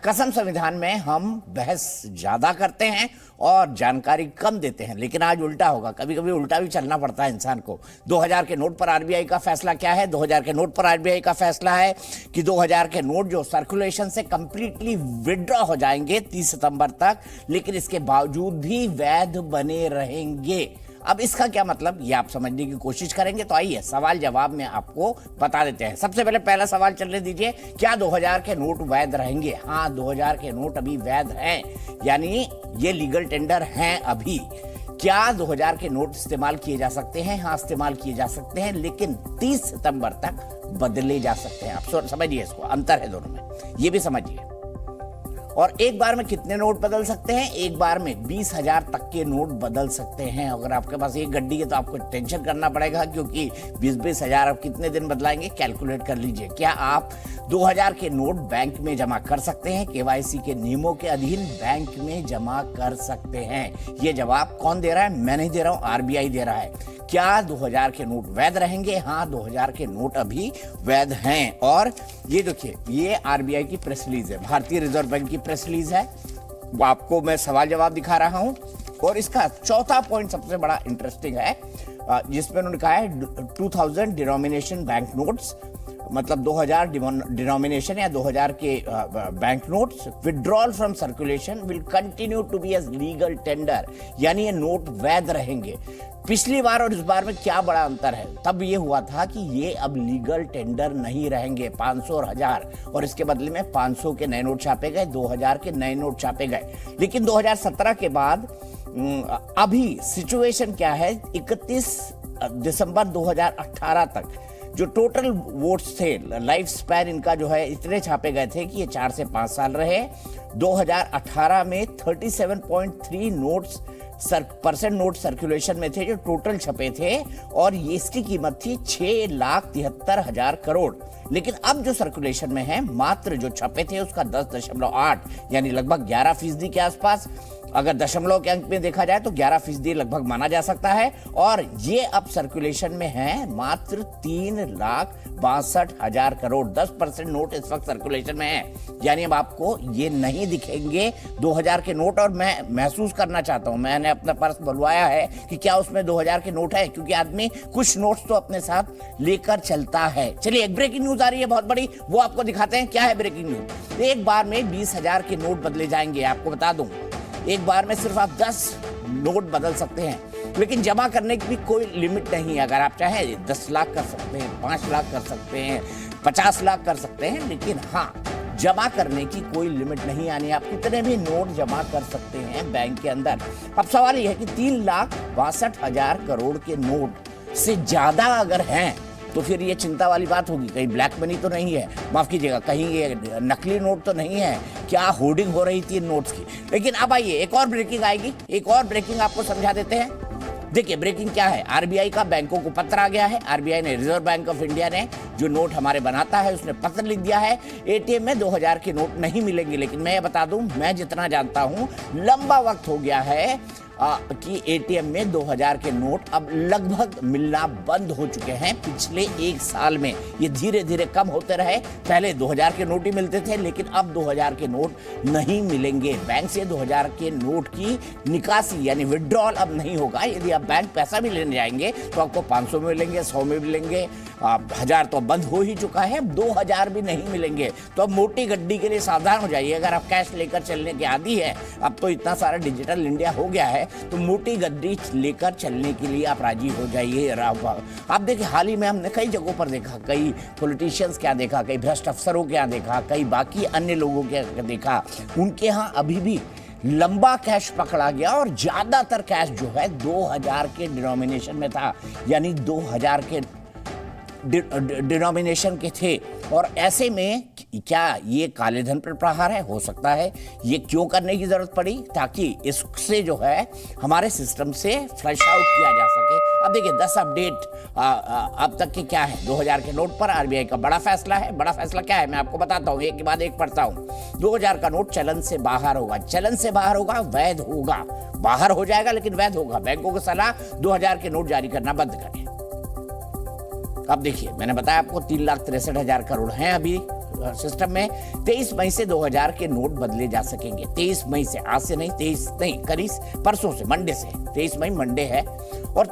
कसम संविधान में हम बहस ज्यादा करते हैं और जानकारी कम देते हैं, लेकिन आज उल्टा होगा। कभी कभी उल्टा भी चलना पड़ता है इंसान को। 2000 के नोट पर आरबीआई का फैसला क्या है? 2000 के नोट पर आरबीआई का फैसला है कि 2000 के नोट जो सर्कुलेशन से कंप्लीटली विड्रॉ हो जाएंगे 30 सितंबर तक, लेकिन इसके बावजूद भी वैध बने रहेंगे। अब इसका क्या मतलब, ये आप समझने की कोशिश करेंगे। तो आइए सवाल जवाब में आपको बता देते हैं। सबसे पहले पहला सवाल चलने दीजिए, क्या 2000 के नोट वैध रहेंगे? हाँ, 2000 के नोट अभी वैध हैं, यानी ये लीगल टेंडर हैं अभी। क्या 2000 के नोट इस्तेमाल किए जा सकते हैं? हाँ, इस्तेमाल किए जा सकते हैं, लेकिन 30 सितंबर तक बदले जा सकते हैं। आप समझिए, इसको अंतर है दोनों में, ये भी समझिए। और एक बार में कितने नोट बदल सकते हैं? एक बार में 20,000 तक के नोट बदल सकते हैं। अगर आपके पास एक गड्डी है तो आपको टेंशन करना पड़ेगा, क्योंकि 20-20 हजार आप कितने दिन बदलाएंगे, कैलकुलेट कर लीजिए। क्या आप 2000 के नोट बैंक में जमा कर सकते हैं? केवाईसी के नियमों के अधीन बैंक में जमा कर सकते हैं। ये जवाब कौन दे रहा है? मैं नहीं दे रहा हूं, आरबीआई दे रहा है। क्या 2000 के नोट वैध रहेंगे? हाँ, 2000 के नोट अभी वैध हैं। और ये देखिए, ये आरबीआई की प्रेस रिलीज है, भारतीय रिजर्व बैंक की प्रेस रिलीज है। वो आपको मैं सवाल जवाब दिखा रहा हूं। और इसका चौथा पॉइंट सबसे बड़ा इंटरेस्टिंग है, जिसमें उन्होंने कहा है 2000 डिनोमिनेशन बैंक नोट्स, मतलब 2000 डिनोमिनेशन या 2000 के bank notes withdrawal from circulation will continue to be as legal tender, यानी ये नोट वैध रहेंगे। पिछली बार और इस बार में क्या बड़ा अंतर है? तब ये हुआ था कि ये अब लीगल टेंडर नहीं रहेंगे, 500 और 1000, और इसके बदले में 500 के नए नोट छापे गए, 2000 के नए नोट छापे गए। लेकिन 2017 के बाद अभी सिचुएशन क्या है? 31 दिसंबर 2018 तक जो टोटल वोट्स थे, लाइफ स्पैन इनका जो है इतने छापे गए थे कि ये 4 से 5 साल रहे। 2018 में 37.3 नोट्स परसेंट नोट सर्कुलेशन में थे जो टोटल छपे थे, और ये इसकी कीमत थी 6,73,000 करोड़। लेकिन अब जो सर्कुलेशन में है, मात्र जो छपे थे उसका 10.8, यानी लगभग 11% के आसपास। अगर दशमलव के अंक में देखा जाए तो 11% लगभग माना जा सकता है। और ये अब सर्कुलेशन में है मात्र 3,62,000 करोड़। 10% नोट इस वक्त सर्कुलेशन में है, यानी अब आपको ये नहीं दिखेंगे 2000 के नोट। और मैं महसूस करना चाहता हूं, मैंने अपना पर्स बुलवाया है कि क्या उसमें 2000 के नोट है, क्योंकि आदमी कुछ नोट्स तो अपने साथ लेकर चलता है। चलिए, एक ब्रेकिंग न्यूज आ रही है बहुत बड़ी, वो आपको दिखाते हैं। क्या है ब्रेकिंग न्यूज? एक बार में 20,000 के नोट बदले जाएंगे। आपको बता दूं, एक बार में सिर्फ आप 10 नोट बदल सकते हैं, लेकिन जमा करने की भी कोई लिमिट नहीं है। अगर आप चाहें 10 लाख कर सकते हैं, 5 लाख कर सकते हैं, 50 लाख कर सकते हैं, लेकिन हाँ, जमा करने की कोई लिमिट नहीं, यानी आप कितने भी नोट जमा कर सकते हैं बैंक के अंदर। अब सवाल यह है कि 3,62,000 करोड़ के नोट से ज्यादा अगर हैं तो फिर ये चिंता वाली बात होगी, कहीं ब्लैक मनी तो नहीं है, माफ कीजिएगा, कहीं ये नकली नोट तो नहीं है, क्या होर्डिंग हो रही थी इन नोट्स की। लेकिन अब आइए, एक और ब्रेकिंग आएगी, एक और ब्रेकिंग आपको समझा देते हैं। देखिए ब्रेकिंग क्या है, आरबीआई का बैंकों को पत्र आ गया है। आरबीआई ने, रिजर्व बैंक ऑफ इंडिया ने, जो नोट हमारे बनाता है, उसने पत्र लिख दिया है, एटीएम में 2000 के नोट नहीं मिलेंगे। लेकिन मैं ये बता दूं, मैं जितना जानता हूं, लंबा वक्त हो गया है कि एटीएम में 2000 के नोट अब लगभग मिलना बंद हो चुके हैं। पिछले 1 साल में ये धीरे धीरे कम होते रहे। पहले 2000 के नोट ही मिलते थे, लेकिन अब 2000 के नोट नहीं मिलेंगे। बैंक से 2000 के नोट की निकासी यानी विड्रॉल अब नहीं होगा। यदि आप बैंक पैसा भी लेने जाएंगे तो आपको 500 में मिलेंगे, 100 में मिलेंगे, 1000 तो बंद हो ही चुका है, 2000 भी नहीं मिलेंगे। तो अब मोटी गड्डी के लिए सावधान हो जाइए। अगर आप कैश लेकर चलने के आदी है, अब तो इतना सारा डिजिटल इंडिया हो गया है, तो मोटी गड्डी लेकर चलने के लिए आप राजी हो जाइए। आप देखिए, हाल ही में हमने कई जगहों पर देखा, कई पॉलिटिशियंस क्या देखा, कई भ्रष्ट अफसरों के यहाँ देखा, कई बाकी अन्य लोगों के देखा, उनके यहाँ अभी भी लंबा कैश पकड़ा गया और ज्यादातर कैश जो है 2000 के डिनोमिनेशन में था, यानी 2000 के डिनोमिनेशन के थे। और ऐसे में क्या ये काले धन पर प्रहार है? हो सकता है। ये क्यों करने की जरूरत पड़ी? ताकि इससे जो है हमारे सिस्टम से फ्लश आउट किया जा सके। अब देखिए 10 अपडेट अब तक के क्या है 2000 के नोट पर। आरबीआई का बड़ा फैसला है। बड़ा फैसला क्या है मैं आपको बताता हूँ, एक के बाद एक पढ़ता हूँ। 2000 का नोट चलन से बाहर होगा। चलन से बाहर होगा, वैध होगा। बाहर हो जाएगा लेकिन वैध होगा। बैंकों को सलाह 2000 के नोट जारी करना बंद करें। अब देखिए, मैंने बताया आपको 3,63,000 करोड़ हैं अभी सिस्टम में। 23 मई से 2000 के नोट बदले जा सकेंगे। 23 मई से, आज से नहीं, 23 नहीं, करीब परसों से, मंडे से। 23 मई मंडे है और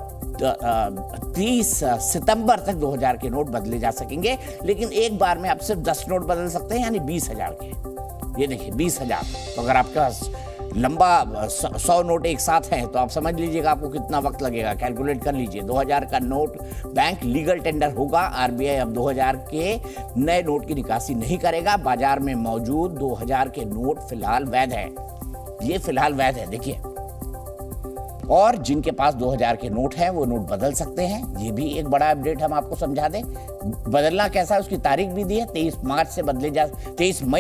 30 सितंबर तक 2000 के नोट बदले जा सकेंगे। लेकिन एक बार में आप सिर्फ 10 नोट बदल सकते हैं, यानी 20,000 के। ये देखिए 20,000। तो अगर आपके पास लंबा 100 नोट एक साथ हैं तो आप समझ लीजिएगा आपको कितना वक्त लगेगा, कैलकुलेट कर लीजिए। 2000 का नोट बैंक लीगल टेंडर होगा। आरबीआई अब 2000 के नए नोट की निकासी नहीं करेगा। बाजार में मौजूद 2000 के नोट फिलहाल वैध है। ये फिलहाल वैध है, देखिए। और जिनके पास 2000 के नोट हैं वो नोट बदल सकते हैं। ये भी एक बड़ा अपडेट हम आपको समझा दें। बदलना कैसा है उसकी तारीख भी दी है। 23 मई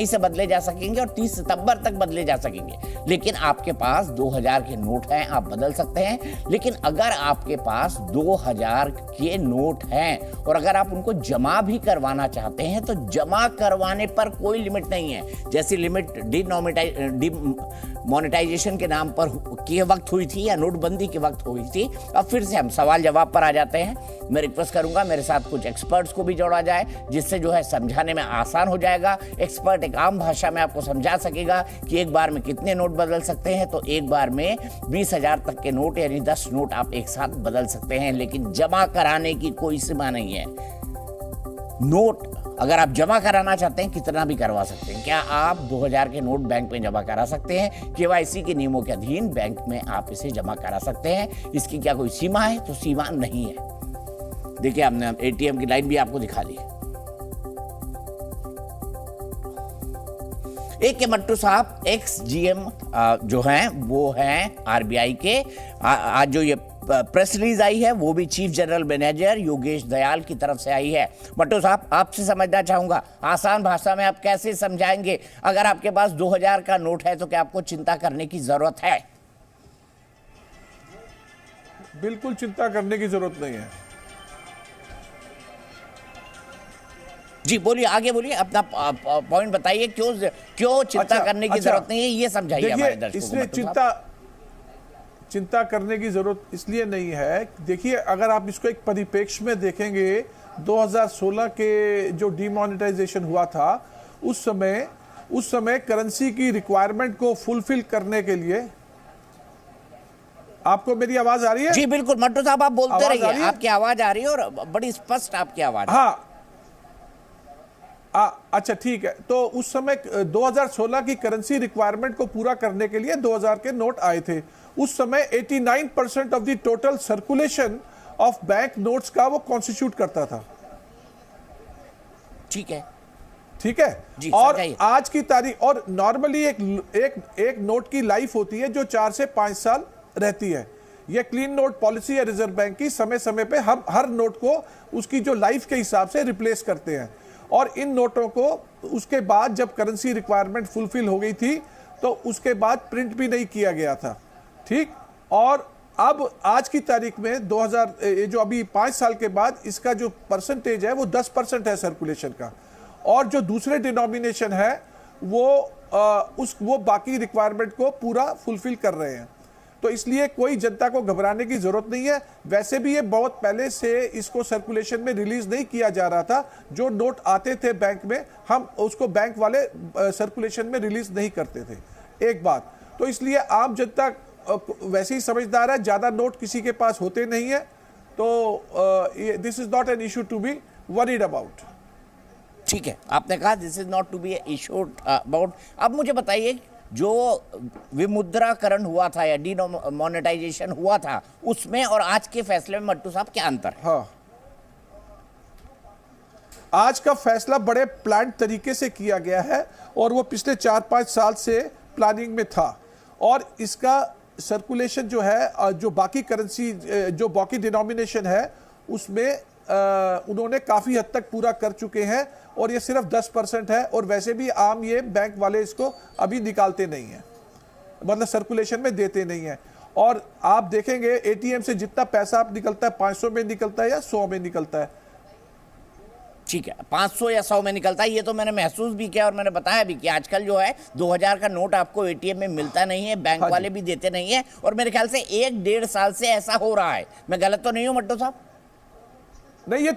से बदले जा सकेंगे और 30 सितंबर तक बदले जा सकेंगे। लेकिन आपके पास 2000 के नोट हैं, आप बदल सकते हैं। लेकिन अगर आपके पास 2000 के नोट हैं और अगर आप उनको जमा भी करवाना चाहते हैं तो जमा करवाने पर कोई लिमिट नहीं है। जैसी लिमिट डिमोनेटाइजेशन के नाम पर के वक्त हुई थी या नोटबंदी के वक्त हुई थी। अब फिर से हम सवाल जवाब पर आ जाते हैं। मैं रिक्वेस्ट करूंगा मेरे साथ कुछ एक्सपर्ट्स को भी जोड़ा जाए, जिससे जो है समझाने में आसान हो जाएगा। एक्सपर्ट एक आम भाषा में आपको समझा सकेगा कि एक बार में कितने नोट बदल सकते हैं। तो एक बार में 20,000 तक के नोट यानी 10 नोट आप एक साथ बदल सकते हैं, लेकिन जमा कराने की कोई सीमा नहीं है। नोट अगर आप जमा कराना चाहते हैं कितना भी करवा सकते हैं। क्या आप 2000 के नोट बैंक में जमा करा सकते हैं? केवाईसी के नियमों के अधीन बैंक में आप इसे जमा करा सकते हैं। इसकी क्या कोई सीमा है? तो सीमा नहीं है। देखिए, हमने एटीएम की लाइन भी आपको दिखा दी। एक के मट्टू साहब एक्स जीएम जो हैं वो हैं आरबीआई के। आज जो ये प्रेस रिलीज आई है वो भी chief general manager Yogesh Dayal की तरफ से आई है। मट्टू साहब, आपसे समझना चाहूंगा, आसान भाषा में आप कैसे समझाएंगे? अगर आपके पास 2000 का नोट है तो क्या आपको चिंता करने की जरूरत है? बिल्कुल चिंता करने की जरूरत नहीं है। जी बोलिए, आगे बोलिए, अपना पॉइंट बताइए। क्यों चिंता करने की जरूरत नहीं है, ये समझाइए हमारे दर्शकों को। इसलिए चिंता करने की जरूरत इसलिए नहीं है। देखिए, अगर आप इसको एक परिप्रेक्ष्य में देखेंगे, 2016 के जो डिमोनेटाइजेशन हुआ था उस समय करेंसी की रिक्वायरमेंट को फुलफिल करने के लिए, आपको मेरी आवाज आ रही है? जी बिल्कुल मट्टू साहब, आप बोलते रहिए, आपकी आवाज आ रही है और बड़ी स्पष्ट आपकी आवाज। हाँ, अच्छा ठीक है। तो उस समय 2016 की करेंसी रिक्वायरमेंट को पूरा करने के लिए 2000 के नोट आए थे। उस समय 89% of the total circulation of bank notes का वो कॉन्स्टिट्यूट करता था। ठीक है जी, और आज की तारीख, और नॉर्मली एक नोट की लाइफ होती है जो 4 से 5 साल रहती है। यह क्लीन नोट पॉलिसी है रिजर्व बैंक की। समय समय पे हम हर नोट को उसकी जो लाइफ के हिसाब से रिप्लेस करते हैं। और इन नोटों को उसके बाद जब करेंसी रिक्वायरमेंट फुलफिल हो गई थी तो उसके बाद प्रिंट भी नहीं किया गया था। ठीक, और अब आज की तारीख में 2000 जो अभी 5 साल के बाद इसका जो परसेंटेज है वो 10% है सर्कुलेशन का। और जो दूसरे डिनोमिनेशन है वो बाकी रिक्वायरमेंट को पूरा फुलफिल कर रहे हैं। तो इसलिए कोई जनता को घबराने की जरूरत नहीं है। वैसे भी ये बहुत पहले से इसको सर्कुलेशन में रिलीज नहीं किया जा रहा था। जो नोट आते थे बैंक में, हम उसको बैंक वाले सर्कुलेशन में रिलीज नहीं करते थे। एक बात तो इसलिए आम जनता वैसे ही समझदार है, ज्यादा नोट किसी के पास होते नहीं है। तो this is not an issue to be worried about. ठीक है, आपने कहा this is not to be issue about. अब मुझे बताइए, जो विमुद्राकरण हुआ था या डिमोनेटाइजेशन हुआ था उसमें और आज के फैसले में मट्टू साहब क्या अंतर है? हाँ, आज का फैसला बड़े प्लान तरीके से किया गया है और वो पिछले 4-5 साल से प्लानिंग में था। और इसका सर्कुलेशन जो है, जो बाकी करेंसी, जो बाकी डिनोमिनेशन है उसमें उन्होंने काफ़ी हद तक पूरा कर चुके हैं और ये सिर्फ 10% है। और वैसे भी आम ये बैंक वाले इसको अभी निकालते नहीं हैं, मतलब सर्कुलेशन में देते नहीं हैं। और आप देखेंगे एटीएम से जितना पैसा आप निकलता है 500 में निकलता है या 100 में निकलता है। ठीक है, 500 या 100 में निकलता है। ये तो मैंने महसूस भी किया और मैंने बताया भी कि आजकल जो है 2000 का नोट आपको एटीएम में मिलता नहीं है, बैंक वाले भी देते नहीं है। और मेरे ख्याल से 1-1.5 साल से ऐसा हो रहा है। मैं गलत तो नहीं हूं मट्टू साहब? नहीं,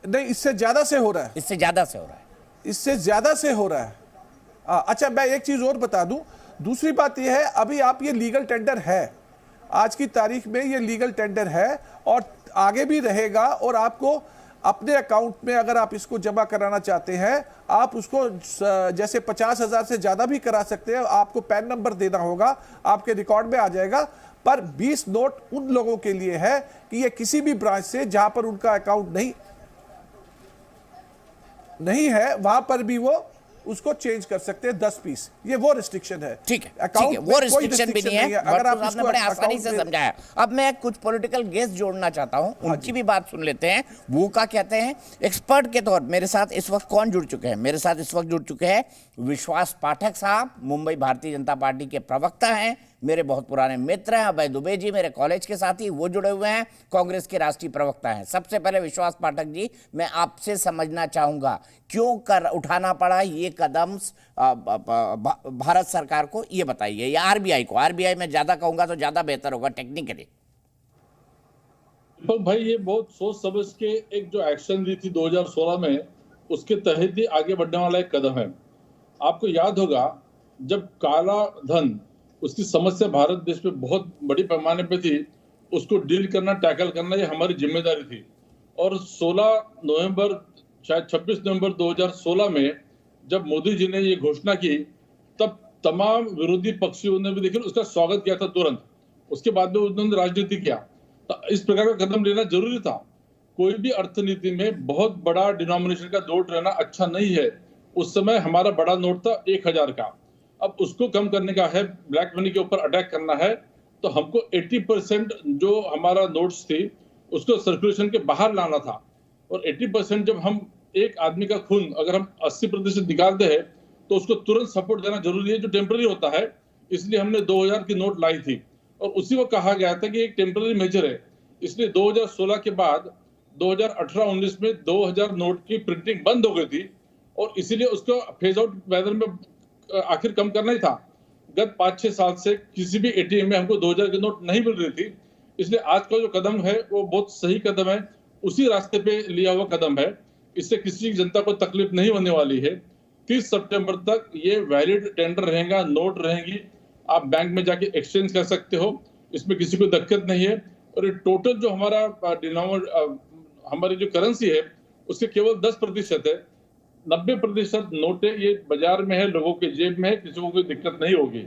नहीं, इससे ज्यादा से हो रहा है, इससे ज्यादा से हो रहा है, इससे ज्यादा से हो रहा है। अच्छा, मैं एक चीज और बता दूं, दूसरी बात यह है, अभी आप ये लीगल टेंडर है, आज की तारीख में ये लीगल टेंडर है और आगे भी रहेगा, और आपको अपने अकाउंट में अगर आप इसको जमा कराना चाहते हैं, आप उसको जैसे 50,000 से ज्यादा भी करा सकते हैं। आपको पैन नंबर देना होगा, आपके रिकॉर्ड में आ जाएगा। पर 20 नोट उन लोगों के लिए है कि ये किसी भी ब्रांच से जहां पर उनका अकाउंट नहीं है, वहां पर भी वो उसको चेंज कर सकते हैं 10 पीस। ये वो रिस्ट्रिक्शन है। ठीक है, वो रिस्ट्रिक्शन भी नहीं है। अगर आप इसको बड़े आसानी से समझाया। अब मैं कुछ पॉलिटिकल गेस्ट जोड़ना चाहता हूं, उनकी भी बात सुन लेते हैं, वो क्या कहते हैं। एक्सपर्ट के तौर मेरे साथ इस वक्त कौन जुड़ चुके हैं? मेरे साथ इस वक्त जुड़ चुके हैं विश्वास पाठक साहब, मुंबई भारतीय जनता पार्टी के प्रवक्ता हैं, मेरे बहुत पुराने मित्र हैं। अभय दुबे जी मेरे कॉलेज के साथी, वो जुड़े हुए हैं, कांग्रेस के राष्ट्रीय प्रवक्ता हैं। सबसे पहले विश्वास पाठक जी, मैं आपसे समझना चाहूंगा क्यों उठाना पड़ा ये कदम भारत सरकार को, ये बताइए, या आरबीआई को। आरबीआई में ज्यादा कहूंगा तो ज्यादा बेहतर होगा टेक्निकली। दीपक भाई, ये बहुत सोच समझ के एक जो एक्शन ली थी 2016 में, उसके तहत ही आगे बढ़ने वाला एक कदम है। आपको याद होगा जब काला धन, उसकी समस्या भारत देश में बहुत बड़ी पैमाने पे थी, उसको डील करना, टैकल करना, ये हमारी जिम्मेदारी थी। और 16 नवंबर, शायद 26 नवंबर 2016 में जब मोदी जी ने ये घोषणा की, तब तमाम विरोधी पक्षियों ने भी देखिए उसका स्वागत किया था तुरंत। उसके बाद में उन्होंने राजनीति किया। तो इस प्रकार का कदम लेना जरूरी था। कोई भी अर्थनीति में बहुत बड़ा डिनोमिनेशन का नोट रहना अच्छा नहीं है। उस समय हमारा बड़ा नोट था 1000 का, अब उसको कम करने का है, ब्लैक मनी के ऊपर अटैक करना है। तो हमको 80% जो हमारा नोट्स थी उसको सर्कुलेशन के बाहर लाना था। और 80% जब हम एक आदमी का खून अगर हम 80% निकालते हैं तो उसको तुरंत सपोर्ट देना जरूरी है, जो टेम्पररी होता है। इसलिए हमने 2000 की नोट लाई थी और उसी को कहा गया था कि एक टेम्पररी मेजर है। इसलिए 2016 के बाद 2018-19 में 2000 नोट की प्रिंटिंग बंद हो गई थी और इसीलिए उसको फेज आउट मैनर में आखिर कम करना ही था। गत 5-6 साल से किसी भी एटीएम में हमको 2000 की नोट नहीं मिल रही थी। इसलिए आज का जो कदम है वो बहुत सही कदम है, उसी रास्ते पे लिया हुआ कदम है। इससे किसी जनता को तकलीफ नहीं होने वाली है। 30 सितंबर तक ये वैलिड टेंडर रहेगा, नोट रहेंगी, आप बैंक में जाके एक्सचेंज कर सकते हो, इसमें किसी को दिक्कत नहीं है। और ये टोटल जो हमारी जो करेंसी है उसके केवल 10% है। 90% नोटें ये बाजार में है, लोगों के जेब में है, किसी को कोई दिक्कत नहीं होगी।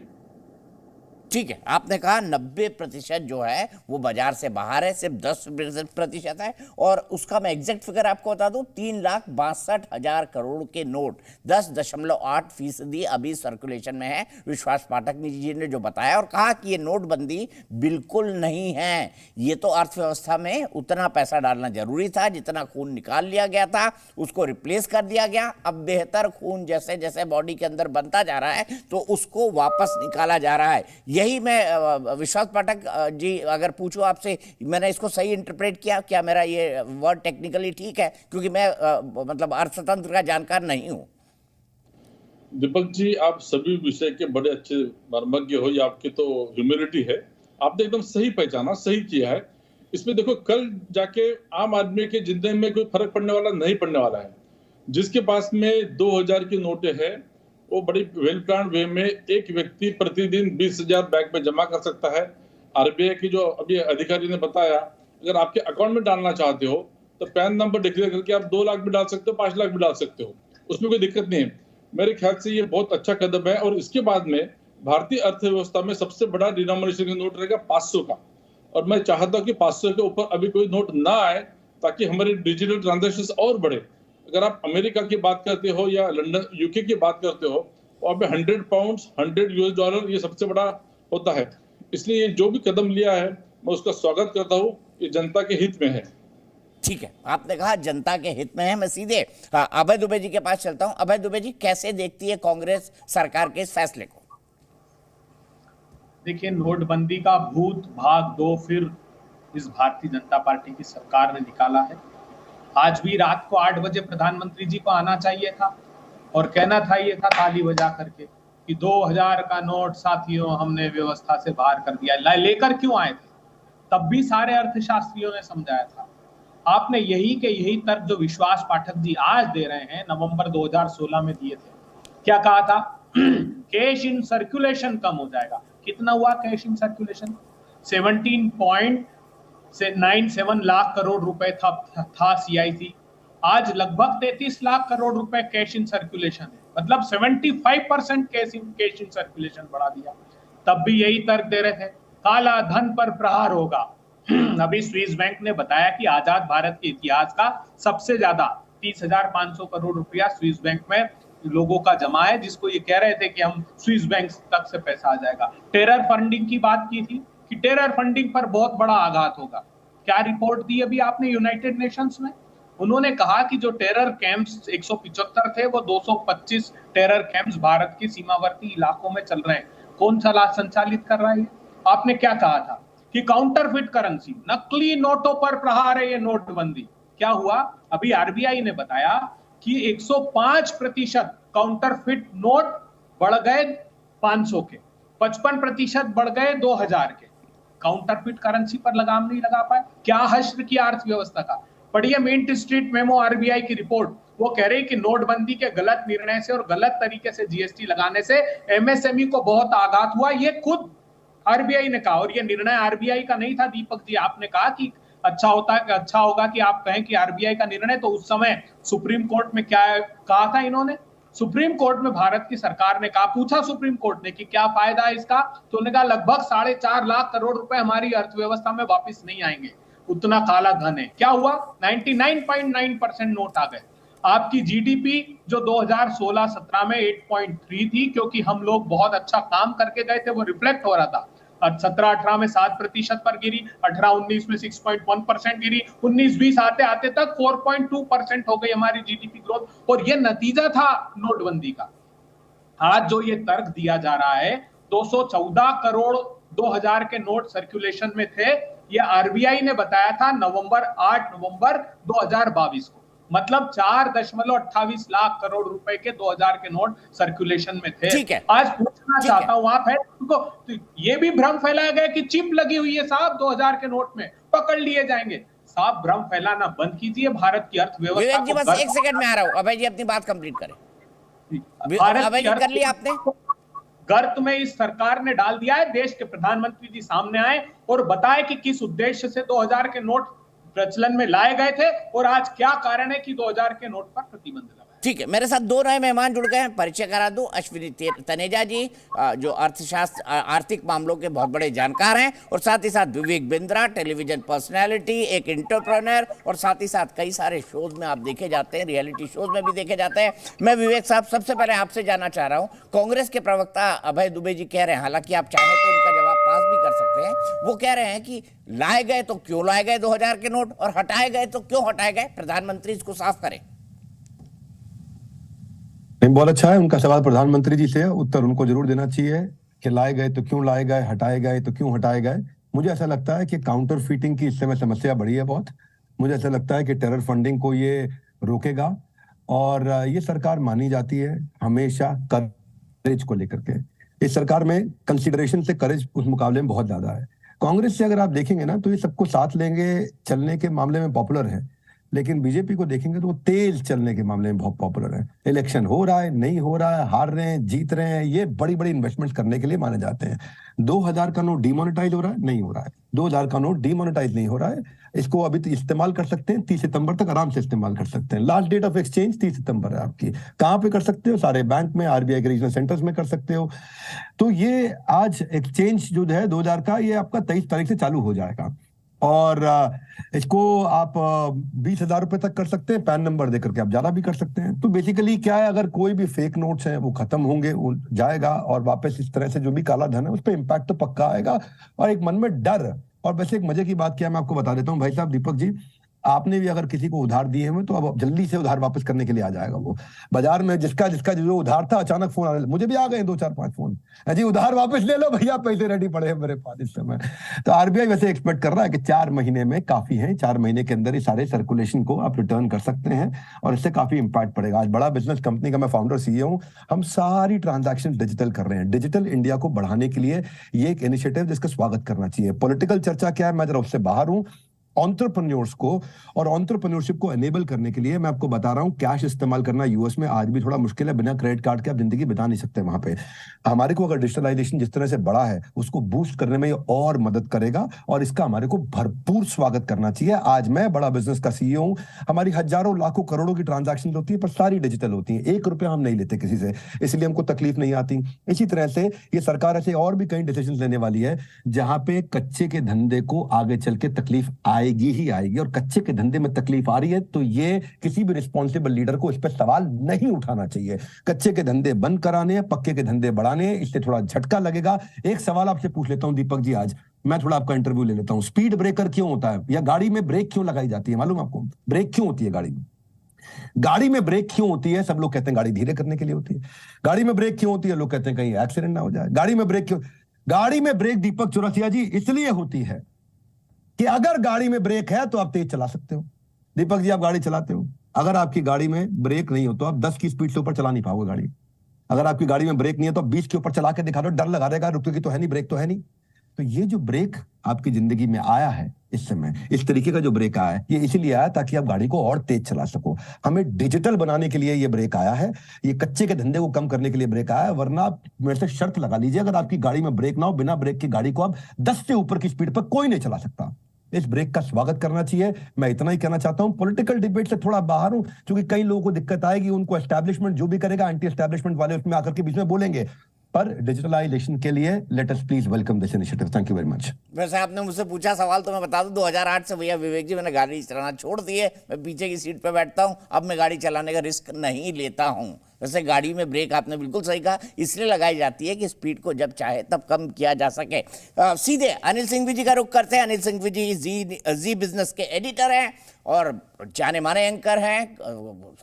ठीक है, आपने कहा 90% जो है वो बाजार से बाहर है, सिर्फ 10% है। और उसका मैं एग्जैक्ट फिगर आपको बता दूं, 3,62,000 करोड़ के नोट 10.8% अभी सर्कुलेशन में है। विश्वास पाठक जी ने जो बताया और कहा कि ये नोटबंदी बिल्कुल नहीं है, ये तो अर्थव्यवस्था में उतना पैसा डालना जरूरी था, जितना खून निकाल लिया गया था उसको रिप्लेस कर दिया गया। अब बेहतर खून जैसे जैसे बॉडी के अंदर बनता जा रहा है तो उसको वापस निकाला जा रहा है। यही मैं विश्वास पाठक जी अगर पूछूं आपसे, मैंने इसको सही इंटरप्रेट किया? क्या मेरा ये वर्ड टेक्निकली ठीक है? क्योंकि मैं मतलब अर्थतंत्र का जानकार नहीं हूं। दीपक जी, आप सभी विषय के बड़े अच्छे मर्मज्ञ हो, ये आपकी तो ह्यूमिलिटी है। आपने एकदम सही पहचाना, सही किया है। इसमें देखो, कल जाके आम आदमी के जिंदगी में कोई फर्क पड़ने वाला नहीं पड़ने वाला है। जिसके पास में 2000 की नोटें है वो बड़ी वेल प्लान वे में एक व्यक्ति प्रतिदिन 20,000 बैंक में जमा कर सकता है। आरबीआई की जो अभी अधिकारी ने बताया, अगर आपके अकाउंट में डालना चाहते हो तो पैन नंबर डिक्लेयर करके आप 2 लाख भी डाल सकते हो, 5 लाख भी डाल सकते हो, उसमें कोई दिक्कत नहीं है। मेरे ख्याल से ये बहुत अच्छा कदम है। और इसके बाद में भारतीय अर्थव्यवस्था में सबसे बड़ा डिनोमिनेशन का नोट रहेगा 500 का। और मैं चाहता हूँ कि 500 के ऊपर अभी कोई नोट ना आए, ताकि हमारी डिजिटल ट्रांजेक्शन और बढ़े। अगर आप अमेरिका की बात करते हो या लंदन, यूके की बात करते हो, वहाँ पे 100 पाउंड्स, $100 ये सबसे बड़ा होता है। इसलिए ये जो भी कदम लिया है मैं उसका स्वागत करता हूँ, ये जनता के हित में है। ठीक है, आपने कहा जनता के हित में है। मैं सीधे अभय दुबे जी के पास चलता हूं। अभय दुबे जी, कैसे देखती है कांग्रेस सरकार के इस फैसले को? देखिए, नोटबंदी का भूत भाग 2 फिर इस भारतीय जनता पार्टी की सरकार ने निकाला है। आज भी रात को 8 बजे प्रधानमंत्री जी को आना चाहिए था और कहना था ये था ताली बजा करके कि 2000 का नोट साथियों हमने व्यवस्था से बाहर कर दिया। लेकर क्यों आए थे? तब भी सारे अर्थशास्त्रियों ने समझाया था आपने यही तर्क जो विश्वास पाठक जी आज दे रहे हैं नवंबर 2016 में दिए थे। क्या कहा था? कैश इन सर्कुलेशन कम हो जाएगा। कितना हुआ cash in circulation? 17.97 lakh crore रुपए था CIC। आज लगभग 33 लाख करोड़ रुपए कैश इन सर्कुलेशन है, मतलब 75% कैश इन सर्कुलेशन बढ़ा दिया। तब भी यही तर्क दे रहे थे, काला धन पर प्रहार होगा। अभी स्विस बैंक ने बताया कि आजाद भारत के इतिहास का सबसे ज्यादा 30,500 करोड़ रुपया स्विस बैंक में लोगों का जमा है, जिसको ये कह रहे थे कि हम स्विस बैंक तक से पैसा आ जाएगा। टेरर फंडिंग की बात की थी कि टेरर फंडिंग पर बहुत बड़ा आघात होगा। क्या रिपोर्ट दी अभी आपने यूनाइटेड नेशंस में? उन्होंने कहा कि जो टेरर कैंप्स 175 थे, वो 225 टेरर कैंप्स भारत के सीमावर्ती इलाकों में चल रहे हैं। कौन सा संचालित कर रहा है? आपने क्या कहा था कि काउंटरफिट करेंसी, नकली नोटों पर प्रहार है ये नोटबंदी। क्या हुआ? अभी RBI ने बताया कि 105% काउंटरफिट नोट बढ़ गए 500 के, 55% बढ़ गए 2000 के। काउंटरफिट करेंसी पर लगाम नहीं लगा पाए। क्या हश्र की अर्थव्यवस्था का? पढ़िए मेन स्ट्रीट मेमो RBI की रिपोर्ट। वो कह रहे हैं कि नोटबंदी के गलत निर्णय से और गलत तरीके से GST लगाने से MSME को बहुत आघात हुआ। ये खुद RBI ने कहा, और ये निर्णय RBI का नहीं था। दीपक जी, आपने कहा कि अच्छा होगा कि आप कहें कि RBI का निर्णय, तो उस समय सुप्रीम कोर्ट में क्या कहा था इन्होंने? सुप्रीम कोर्ट में भारत की सरकार ने कहा, पूछा सुप्रीम कोर्ट ने कि क्या फायदा है इसका, तो उन्होंने कहा लगभग 4.5 लाख करोड़ रुपए हमारी अर्थव्यवस्था में वापस नहीं आएंगे, उतना काला धन है। क्या हुआ? 99.9% नोट आ गए। आपकी GDP जो 2016-17 में 8.3 थी, क्योंकि हम लोग बहुत अच्छा काम करके गए थे, वो रिफ्लेक्ट हो रहा था। 17-18 में 7% पर गिरी, 18-19 में 6.1% गिरी, 19-20 आते आते तक 4.2% हो गई हमारी GDP ग्रोथ, और ये नतीजा था नोटबंदी का। आज जो ये तर्क दिया जा रहा है, 214 करोड़ 2000 के नोट सर्कुलेशन में थे, ये RBI ने बताया था 8 नवंबर 2022 को। मतलब 4.28 लाख करोड़ रुपए के 2000 के नोट सर्कुलेशन में थे। ठीक है, आज पूछना चाहता हूं, आप है उनको, तो ये भी भ्रम फैलाया गया कि चिप लगी हुई है साहब 2000 के नोट में, पकड़ लिए जाएंगे। साहब भ्रम फैलाना बंद कीजिए। भारत की अर्थव्यवस्था विवेक जी, बस 1 सेकंड में आ रहा हूं। अभय जी अपनी बात कंप्लीट करें। अभय जी कर लिया आपने? गर्त में इस सरकार ने डाल दिया है। देश के प्रधानमंत्री जी सामने आए और बताए कि किस उद्देश्य से 2000 के नोट प्रचलन में लाए गए थे और आज क्या कारण है कि 2000 के नोट पर प्रतिबंध लगा। ठीक है, मेरे साथ 2 नए मेहमान जुड़ गए हैं, परिचय करा दूं। अश्विनी तनेजा जी, जो अर्थशास्त्र आर्थिक मामलों के बहुत बड़े जानकार हैं, और साथ ही साथ विवेक बिंद्रा, टेलीविजन पर्सनैलिटी, एक एंटरप्रेन्योर, और साथ ही साथ कई सारे शोज में आप देखे जाते हैं, रियलिटी शोज में भी देखे जाते हैं। मैं विवेक साहब सबसे पहले आपसे जानना चाह रहा हूं, कांग्रेस के प्रवक्ता अभय दुबे जी कह रहे हैं, हालांकि आप चाहें तो उनका जवाब पास भी कर सकते हैं, वो कह रहे हैं कि लाए गए तो क्यों लाए गए 2000 के नोट, और हटाए गए तो क्यों हटाए गए? प्रधानमंत्री इसको साफ करें। बहुत अच्छा है उनका सवाल, प्रधानमंत्री जी से उत्तर उनको जरूर देना चाहिए कि लाए गए तो क्यों लाए गए, हटाए गए तो क्यों हटाए गए। मुझे ऐसा लगता है कि काउंटर फीटिंग की इस समय समस्या बढ़ी है बहुत। मुझे ऐसा लगता है कि टेरर फंडिंग को ये रोकेगा, और ये सरकार मानी जाती है हमेशा करेज को लेकर के। इस सरकार में कंसिडरेशन से करेज उस मुकाबले में बहुत ज्यादा है। कांग्रेस से अगर आप देखेंगे ना, तो ये सबको साथ लेंगे चलने के मामले में पॉपुलर है, लेकिन बीजेपी को देखेंगे तो वो तेज चलने के मामले में बहुत पॉपुलर है। इलेक्शन हो रहा है, नहीं हो रहा है, हार रहे हैं, जीत रहे हैं, ये बड़ी बड़ी इन्वेस्टमेंट करने के लिए माने जाते हैं। 2000 का नोट डिमोनेटाइज हो रहा है? नहीं हो रहा है। 2000 का नोट डिमोनेटाइज नहीं हो रहा है। इसको अभी तो इस्तेमाल कर सकते हैं, 30 सितंबर तक आराम से इस्तेमाल कर सकते हैं। लास्ट डेट ऑफ एक्सचेंज 30 सितंबर है आपकी। कहां पे कर सकते हो? सारे बैंक में, RBI के रीजनल सेंटर्स में कर सकते हो। तो ये आज एक्सचेंज जो है 2000 का, ये आपका 23 तारीख से चालू हो जाएगा, और इसको आप 20,000 रुपए तक कर सकते हैं, पैन नंबर देकर के आप ज्यादा भी कर सकते हैं। तो बेसिकली क्या है, अगर कोई भी फेक नोट्स हैं वो खत्म होंगे, वो जाएगा, और वापस इस तरह से जो भी काला धन है उस पर इम्पैक्ट तो पक्का आएगा, और एक मन में डर। और वैसे एक मजे की बात क्या मैं आपको बता देता हूँ भाई साहब, दीपक जी, आपने भी अगर किसी को उधार दिए हैं तो अब जल्दी से उधार वापस करने के लिए आ जाएगा। वो बाजार में जिसका जो उधार था, अचानक फोन आने, मुझे भी आ गए 2-4-5 फोन, जी उधार वापस ले लो भैया, पैसे रेडी पड़े हैं मेरे पास इस समय। तो RBI वैसे एक्सपेक्ट कर रहा है कि 4 महीने में काफी है, 4 महीने के अंदर ये सारे सर्कुलेशन को आप रिटर्न कर सकते हैं, और इससे काफी इंपैक्ट पड़ेगा। आज बड़ा बिजनेस कंपनी का मैं फाउंडर CEO हूं, हम सारी ट्रांजैक्शन डिजिटल कर रहे हैं। डिजिटल इंडिया को बढ़ाने के लिए ये एक इनिशिएटिव जिसका स्वागत करना चाहिए। पॉलिटिकल चर्चा क्या है, मैं जरा उससे बाहर हूं। एंटरप्रेन्योर्स को और एंटरप्रेन्योरशिप को एनेबल करने के लिए मैं आपको बता रहा हूं, कैश इस्तेमाल करना यूएस में आज भी थोड़ा मुश्किल है। बिना क्रेडिट कार्ड के आप जिंदगी बिता नहीं सकते वहां पे। हमारे को अगर डिजिटलाइजेशन जिस तरह से बढ़ा है उसको बूस्ट करने में और मदद करेगा और इसका हमारे को भरपूर स्वागत करना चाहिए। आज मैं बड़ा बिजनेस का सीईओ हूं, हमारी हजारों लाखों करोड़ों की ट्रांजैक्शन होती है पर सारी डिजिटल होती है, 1 रुपया हम नहीं लेते किसी से, इसलिए हमको तकलीफ नहीं आती। इसी तरह से ये सरकार ऐसे और भी कई डिसीजन लेने वाली है जहां पे कच्चे के धंधे को आगे चल के तकलीफ आएगी ही आएगी, और कच्चे के धंधे में तकलीफ आ रही है तो ये किसी भी रिस्पॉन्सिबल लीडर को इस पर सवाल नहीं उठाना चाहिए। कच्चे के धंधे बंद कराने हैं, पक्के के धंधे बढ़ाने हैं, इससे थोड़ा झटका लगेगा। एक सवाल आपसे पूछ लेता हूं दीपक जी, आज मैं थोड़ा आपका इंटरव्यू ले लेता हूं। स्पीड ब्रेकर क्यों होता है, या गाड़ी में ब्रेक क्यों लगाई जाती है, मालूम आपको? ब्रेक क्यों होती है गाड़ी में? गाड़ी में ब्रेक क्यों होती है? सब लोग कहते हैं गाड़ी धीरे करने के लिए होती है। गाड़ी में ब्रेक क्यों होती है? लोग कहते हैं कहीं एक्सीडेंट ना हो जाए। गाड़ी में ब्रेक क्यों? गाड़ी में ब्रेक दीपक चौरसिया जी इसलिए होती है कि अगर गाड़ी में ब्रेक है तो आप तेज चला सकते हो। दीपक जी आप गाड़ी चलाते हो, अगर आपकी गाड़ी में ब्रेक नहीं हो तो आप 10 की स्पीड से ऊपर चला नहीं पाओगे गाड़ी। अगर आपकी गाड़ी में ब्रेक नहीं है तो 20 के ऊपर चला के दिखा दो, डर लगा रहेगा, रुकेगी तो है नहीं, ब्रेक तो है नहीं। तो ये जो ब्रेक आपकी जिंदगी में आया है इस समय, इस तरीके का जो ब्रेक आया है, ये इसीलिए आया ताकि आप गाड़ी को और तेज चला सको। हमें डिजिटल बनाने के लिए ये ब्रेक आया है, ये कच्चे के धंधे को कम करने के लिए ब्रेक आया है। वरना आप मेरे से शर्त लगा लीजिए, अगर आपकी गाड़ी में ब्रेक ना हो, बिना ब्रेक की गाड़ी को आप 10 से ऊपर की स्पीड पर कोई नहीं चला सकता। इस ब्रेक का स्वागत करना चाहिए। मैं इतना ही कहना चाहता हूं, पॉलिटिकल डिबेट से थोड़ा बाहर हूं क्योंकि कई लोगों को दिक्कत आएगी, उनको एस्टैब्लिशमेंट जो भी करेगा, एंटी एस्टैब्लिशमेंट वाले उसमें आकर के बीच में बोलेंगे। पर डिजिटलाइजेशन के लिए let us please welcome this initiative. Thank you very much. वैसे आपने मुझसे पूछा सवाल तो मैं बता दूं, 2008 से भैया विवेक जी मैंने गाड़ी चलाना छोड़ दी है। मैं पीछे की सीट पे बैठता हूं, अब मैं गाड़ी चलाने का रिस्क नहीं लेता हूं। वैसे गाड़ी में ब्रेक आपने बिल्कुल सही कहा, इसलिए लगाई जाती है कि स्पीड को जब चाहे तब कम किया जा सके। सीधे अनिल सिंघवी जी का रुख करते हैं। अनिल सिंघवी जी जी बिजनेस के एडिटर हैं और जाने माने एंकर हैं,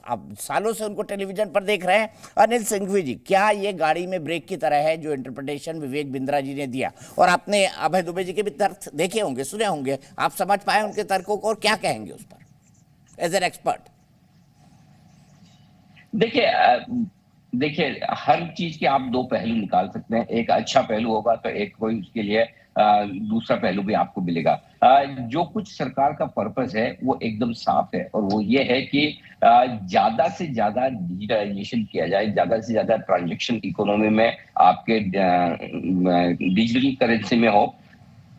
आप सालों से उनको टेलीविजन पर देख रहे हैं। अनिल सिंघवी जी, क्या ये गाड़ी में ब्रेक की तरह है जो इंटरप्रिटेशन विवेक बिंद्रा जी ने दिया? और आपने अभय दुबे जी के भी तर्क देखे होंगे, सुने होंगे, आप समझ पाए उनके तर्कों को और क्या कहेंगे उस पर एज एन एक्सपर्ट? देखिए हर चीज के आप दो पहलू निकाल सकते हैं। एक अच्छा पहलू होगा तो एक कोई उसके लिए दूसरा पहलू भी आपको मिलेगा। जो कुछ सरकार का पर्पस है वो एकदम साफ है और वो ये है कि ज्यादा से ज्यादा डिजिटलाइजेशन किया जाए, ज्यादा से ज्यादा ट्रांजैक्शन इकोनॉमी में आपके डिजिटल करेंसी में हो,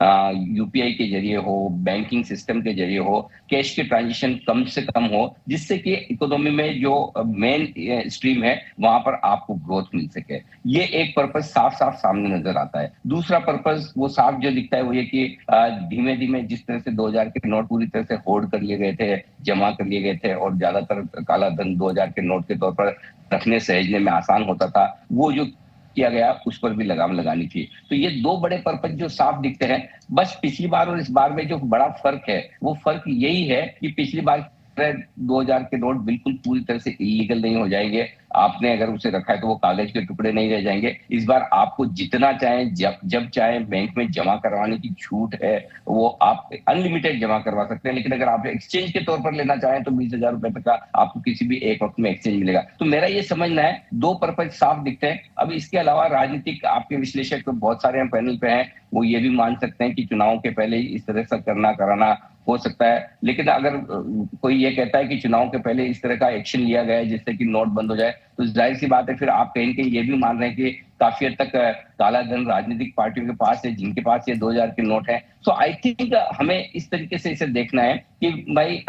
यूपीआई के जरिए हो, बैंकिंग सिस्टम के जरिए हो, कैश के ट्रांजैक्शन कम से कम हो, जिससे कि इकोनॉमी में जो मेन स्ट्रीम है वहां पर आपको ग्रोथ मिल सके। ये एक पर्पस साफ साफ सामने नजर आता है। दूसरा पर्पस वो साफ जो दिखता है वो ये कि धीमे धीमे जिस तरह से 2000 के नोट पूरी तरह से होल्ड कर लिए गए थे, जमा कर लिए गए थे और ज्यादातर काला धन 2000 के नोट के तौर पर रखने सहेजने में आसान होता था, वो जो किया गया उस पर भी लगाम लगानी थी। तो ये दो बड़े पर्पस जो साफ दिखते हैं। बस पिछली बार और इस बार में जो बड़ा फर्क है वो फर्क यही है कि पिछली बार 2000 के नोट बिल्कुल पूरी तरह से इलीगल नहीं हो जाएंगे। आपने अगर उसे रखा है तो वो कागज के टुकड़े नहीं रह जाएंगे। इस बार आपको जितना चाहे जब चाहे बैंक में जमा करवाने की छूट है, वो आप अनलिमिटेड जमा करवा सकते हैं। लेकिन अगर आप एक्सचेंज के तौर पर लेना चाहें तो 20,000 रुपए तक का आपको किसी भी एक वक्त में एक्सचेंज मिलेगा। तो मेरा ये समझना है दो पर्पज साफ दिखते हैं। अब इसके अलावा राजनीतिक आपके विश्लेषक तो बहुत सारे हम पैनल पे हैं, वो ये भी मान सकते हैं कि चुनाव के पहले इस तरह से कराना हो सकता है। लेकिन अगर कोई ये कहता है कि चुनाव के पहले इस तरह का एक्शन लिया गया है जिससे कि नोट बंद हो जाए, तो जाहिर सी बात है फिर आप कहीं कहीं ये भी मान रहे हैं कि काफी हद तक काला धन राजनीतिक पार्टियों के पास है जिनके पास ये 2000 के नोट है। सो आई थिंक हमें इस तरीके से इसे देखना है कि भाई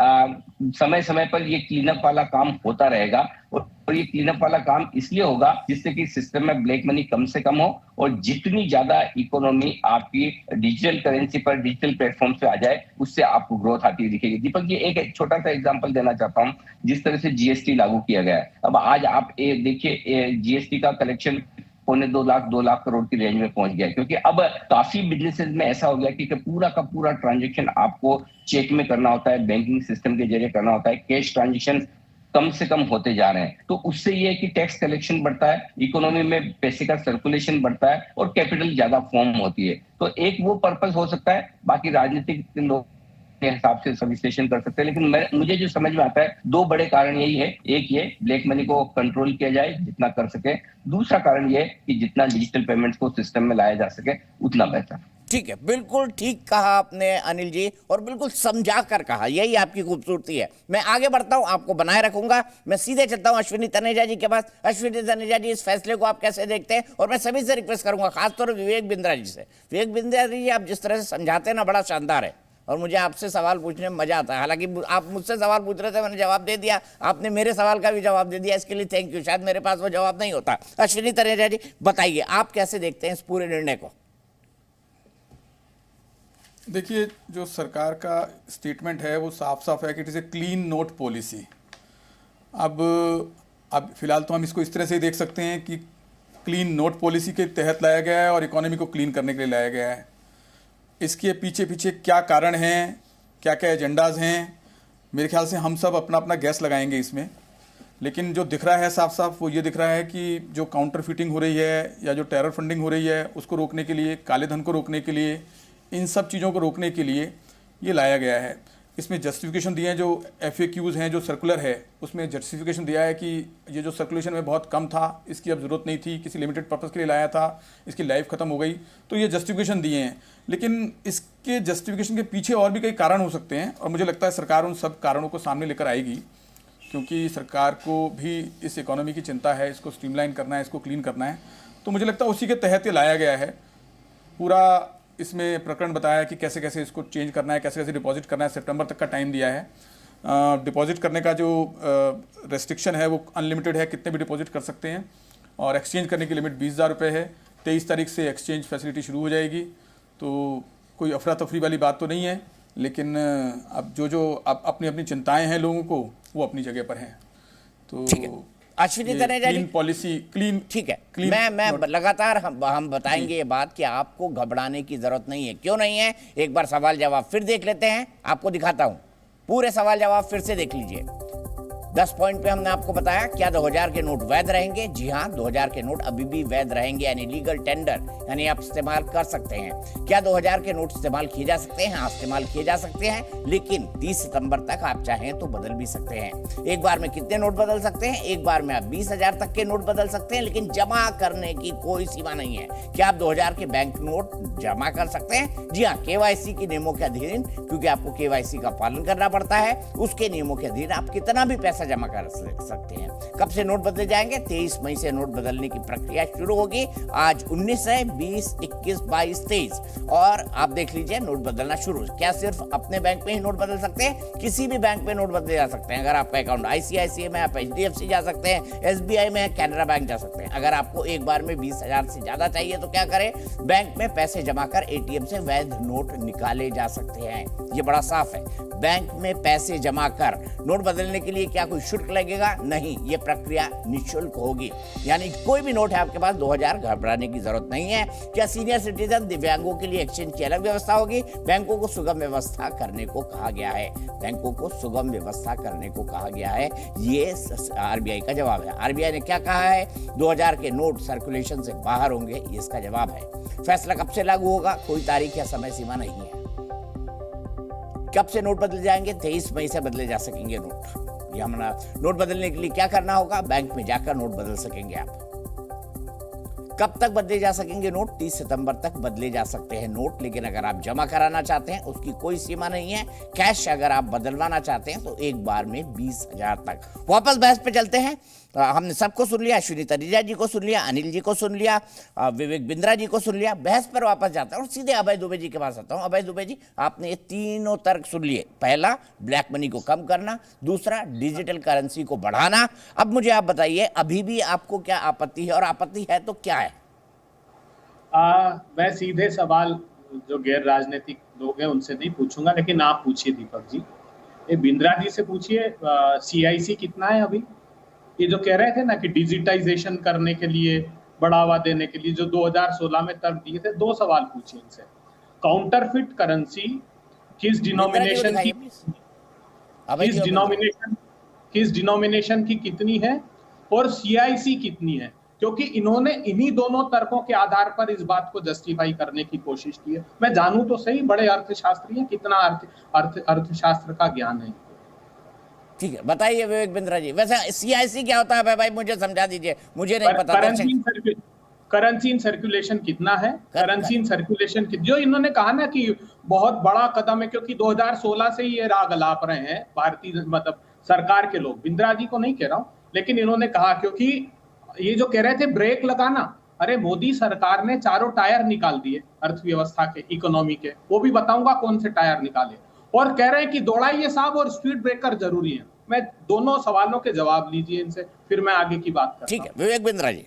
समय समय पर ये क्लीनअप वाला काम होता रहेगा और ये क्लीनअप वाला काम इसलिए होगा जिससे कि सिस्टम में ब्लैक मनी कम से कम हो और जितनी ज्यादा इकोनॉमी आपकी डिजिटल करेंसी पर, डिजिटल प्लेटफॉर्म पे आ जाए, उससे आपको ग्रोथ आती दिखेगी। दीपक जी एक छोटा सा एग्जांपल देना चाहता हूं। जिस तरह से जीएसटी लागू किया गया है, अब आज आप देखिए जीएसटी का कलेक्शन 2 लाख करोड़ की रेंज में पहुंच गया, क्योंकि अब काफी बिजनेसेस में ऐसा हो गया कि पूरा का पूरा ट्रांजैक्शन आपको चेक में करना होता है, बैंकिंग सिस्टम के जरिए करना होता है, कैश ट्रांजैक्शन कम से कम होते जा रहे हैं। तो उससे ये है कि टैक्स कलेक्शन बढ़ता है, इकोनॉमी में पैसे का सर्कुलेशन बढ़ता है और कैपिटल ज्यादा फॉर्म होती है। तो एक वो पर्पस हो सकता है, बाकी राजनीतिक लोग के हिसाब से सब विश्लेषण कर सकते हैं। लेकिन मुझे जो समझ में आता है दो बड़े कारण यही है, एक ये ब्लैक मनी को कंट्रोल किया जाए जितना कर सके, दूसरा कारण ये कि जितना डिजिटल पेमेंट्स को सिस्टम में लाया जा सके उतना बेहतर। ठीक है, बिल्कुल ठीक कहा आपने अनिल जी, और बिल्कुल समझा कर कहा, यही आपकी खूबसूरती है। मैं आगे बढ़ता हूं, आपको बनाए रखूंगा। मैं सीधे चलता हूं अश्विनी तनेजा जी के पास। अश्विनी तनेजा जी, इस फैसले को आप कैसे देखते हैं? और मैं सभी से रिक्वेस्ट करूंगा, खासतौर पर विवेक बिंद्रा जी से। विवेक बिंद्रा जी, आप जिस तरह से समझाते हैं ना, बड़ा शानदार है, और मुझे आपसे सवाल पूछने में मजा आता है। हालांकि आप मुझसे सवाल पूछ रहे थे, मैंने जवाब दे दिया, आपने मेरे सवाल का भी जवाब दे दिया, इसके लिए थैंक यू। शायद मेरे पास वो जवाब नहीं होता। अश्विनी तनेजा जी, बताइए आप कैसे देखते हैं इस पूरे निर्णय को? देखिए, जो सरकार का स्टेटमेंट है वो साफ साफ है कि it is a clean note policy. अब फिलहाल तो हम इसको इस तरह से ही देख सकते हैं कि क्लीन नोट पॉलिसी के तहत लाया गया है और इकोनॉमी को क्लीन करने के लिए लाया गया है। इसके पीछे पीछे क्या कारण हैं, क्या क्या एजेंडाज हैं, मेरे ख्याल से हम सब अपना अपना गैस लगाएंगे इसमें। लेकिन जो दिख रहा है साफ साफ वो ये दिख रहा है कि जो काउंटर फिटिंग हो रही है या जो टेरर फंडिंग हो रही है उसको रोकने के लिए, काले धन को रोकने के लिए, इन सब चीज़ों को रोकने के लिए ये लाया गया है। इसमें जस्टिफिकेशन दिए हैं, जो FAQs हैं, जो सर्कुलर है उसमें जस्टिफिकेशन दिया है कि ये जो सर्कुलेशन में बहुत कम था, इसकी अब ज़रूरत नहीं थी, किसी लिमिटेड पर्पज़ के लिए लाया था, इसकी लाइफ ख़त्म हो गई, तो ये जस्टिफिकेशन दिए हैं। लेकिन इसके जस्टिफिकेशन के पीछे और भी कई कारण हो सकते हैं, और मुझे लगता है सरकार उन सब कारणों को सामने लेकर आएगी, क्योंकि सरकार को भी इस इकोनॉमी की चिंता है, इसको स्ट्रीमलाइन करना है, इसको क्लीन करना है। तो मुझे लगता है उसी के तहत ये लाया गया है। पूरा इसमें प्रकरण बताया है कि कैसे कैसे इसको चेंज करना है, कैसे कैसे डिपॉजिट करना है। सितंबर तक का टाइम दिया है। डिपॉजिट करने का जो रेस्ट्रिक्शन है वो अनलिमिटेड है, कितने भी डिपॉजिट कर सकते हैं, और एक्सचेंज करने की लिमिट 20,000 रुपये है। 23 तारीख से एक्सचेंज फैसिलिटी शुरू हो जाएगी, तो कोई अफरा तफरी वाली बात तो नहीं है। लेकिन अब जो अपनी अपनी चिंताएँ हैं लोगों को, वो अपनी जगह पर हैं। तो अश्विनी तनेजा जी, पॉलिसी क्लीन, ठीक है, मैं लगातार हम बताएंगे ये बात कि आपको घबराने की जरूरत नहीं है। क्यों नहीं है? एक बार सवाल जवाब फिर देख लेते हैं, आपको दिखाता हूं। पूरे सवाल जवाब फिर से देख लीजिए। 10 पॉइंट पे हमने आपको बताया, क्या 2000 के नोट वैध रहेंगे? जी हाँ, 2000 के नोट अभी भी वैध रहेंगे, यानी लीगल टेंडर, यानी आप इस्तेमाल कर सकते हैं। क्या 2000 के नोट इस्तेमाल किए जा सकते हैं? हाँ, इस्तेमाल किए जा सकते हैं, लेकिन 30 सितंबर तक आप चाहें तो बदल भी सकते हैं। एक बार में कितने नोट बदल सकते हैं? एक बार में आप 20,000 तक के नोट बदल सकते हैं, लेकिन जमा करने की कोई सीमा नहीं है। क्या आप 2000 के बैंक नोट जमा कर सकते हैं? जी हाँ, KYC के नियमों के अधीन, क्योंकि आपको KYC का पालन करना पड़ता है, उसके नियमों के अधीन आप कितना भी पैसा जमा कर सकते हैं। कब से नोट बदले जाएंगे? 23 मई से नोट बदलने की प्रक्रिया शुरू होगी। आज 19 है, 20, 21, 22, 23, और आप देख लीजिए नोट बदलना शुरू। क्या सिर्फ अपने बैंक में ही नोट बदल सकते हैं? किसी भी बैंक में नोट बदले जा सकते हैं। अगर आपका अकाउंट ICICI में, आप HDFC जा सकते हैं, SBI में, कैनरा बैंक जा सकते हैं। अगर आपको एक बार में 20,000 से ज्यादा चाहिए तो क्या करें? बैंक में पैसे जमा कर ATM से वैध नोट निकाले जा सकते हैं। ये बड़ा साफ है। बैंक में पैसे जमा कर नोट बदलने के लिए क्या कोई शुल्क लगेगा? नहीं, ये प्रक्रिया निःशुल्क होगी। यानी कोई भी नोट है आपके पास, 2000, घबराने की जरूरत नहीं है। क्या सीनियर सिटीजन, दिव्यांगों के लिए एक्सचेंज की अलग व्यवस्था होगी? बैंकों को सुगम व्यवस्था करने को कहा गया है। बैंकों को सुगम व्यवस्था करने को कहा गया है, ये RBI का जवाब है। RBI ने क्या कहा है? 2000 के नोट सर्कुलेशन से बाहर होंगे, ये इसका जवाब है। फैसला कब से लागू होगा? कोई तारीख या समय सीमा नहीं है। कब से नोट बदले जाएंगे? 23 मई से बदले जा सकेंगे नोट। ये हमारा नोट बदलने के लिए क्या करना होगा? बैंक में जाकर नोट बदल सकेंगे आप। कब तक बदले जा सकेंगे नोट? 30 सितंबर तक बदले जा सकते हैं नोट, लेकिन अगर आप जमा कराना चाहते हैं उसकी कोई सीमा नहीं है। कैश अगर आप बदलवाना चाहते हैं तो एक बार में 20,000 तक। वापस बहस पे चलते हैं। हमने सबको सुन लिया, अश्विनी तनेजा जी को सुन लिया, अनिल जी को सुन लिया, विवेक बिंद्रा जी को सुन लिया। बहस पर वापस जाता हूँ और सीधे अभय दुबे जी के पास आता हूँ। अभय दुबे जी, आपने ये तीनों तर्क सुन लिए। पहला, ब्लैक मनी को कम करना, दूसरा, डिजिटल करेंसी को बढ़ाना। अब मुझे आप बताइए, अभी भी आपको क्या आपत्ति है, और आपत्ति है तो क्या है? मैं सीधे सवाल जो गैर राजनीतिक लोग हैं उनसे नहीं पूछूंगा, लेकिन आप पूछिए दीपक जी। ये बिंद्रा जी से पूछिए, CIC कितना है अभी? ये जो कह रहे थे ना कि डिजिटाइजेशन करने के लिए, बढ़ावा देने के लिए जो 2016 में तर्क दिए थे, 2 सवाल पूछिए इनसे। काउंटरफिट करेंसी किस डिनोमिनेशन की कितनी है, और CIC कितनी है? क्योंकि इन्होंने इन्हीं दोनों तर्कों के आधार पर इस बात को जस्टिफाई करने की कोशिश की है। मैं जानूं तो सही, बड़े अर्थशास्त्री हैं, कितना अर्थशास्त्र का ज्ञान है। ठीक है, बताइए विवेक बिंद्रा जी। वैसे CIC क्या होता है भाई? मुझे समझा दीजिए, मुझे नहीं पता। करेंसी इन सर्कुलेशन कितना है, करेंसी इन सर्कुलेशन जो इन्होंने कहा ना कि बहुत बड़ा कदम है, क्योंकि 2016 से ही ये राग अलाप रहे हैं भारतीय मतलब सरकार के लोग, बिंद्रा जी को नहीं कह रहा हूं, लेकिन इन्होंने कहा क्योंकि ये जो कह रहे थे ब्रेक लगाना, अरे मोदी सरकार ने चारों टायर निकाल दिए अर्थव्यवस्था के, इकोनॉमी के, वो भी बताऊंगा कौन से टायर निकाले, और कह रहे हैं कि दौड़ाइए साहब और स्पीड ब्रेकर जरूरी है। मैं दोनों सवालों के जवाब लीजिए इनसे, फिर मैं आगे की बात करता हूं। ठीक है विवेक बिंद्रा जी।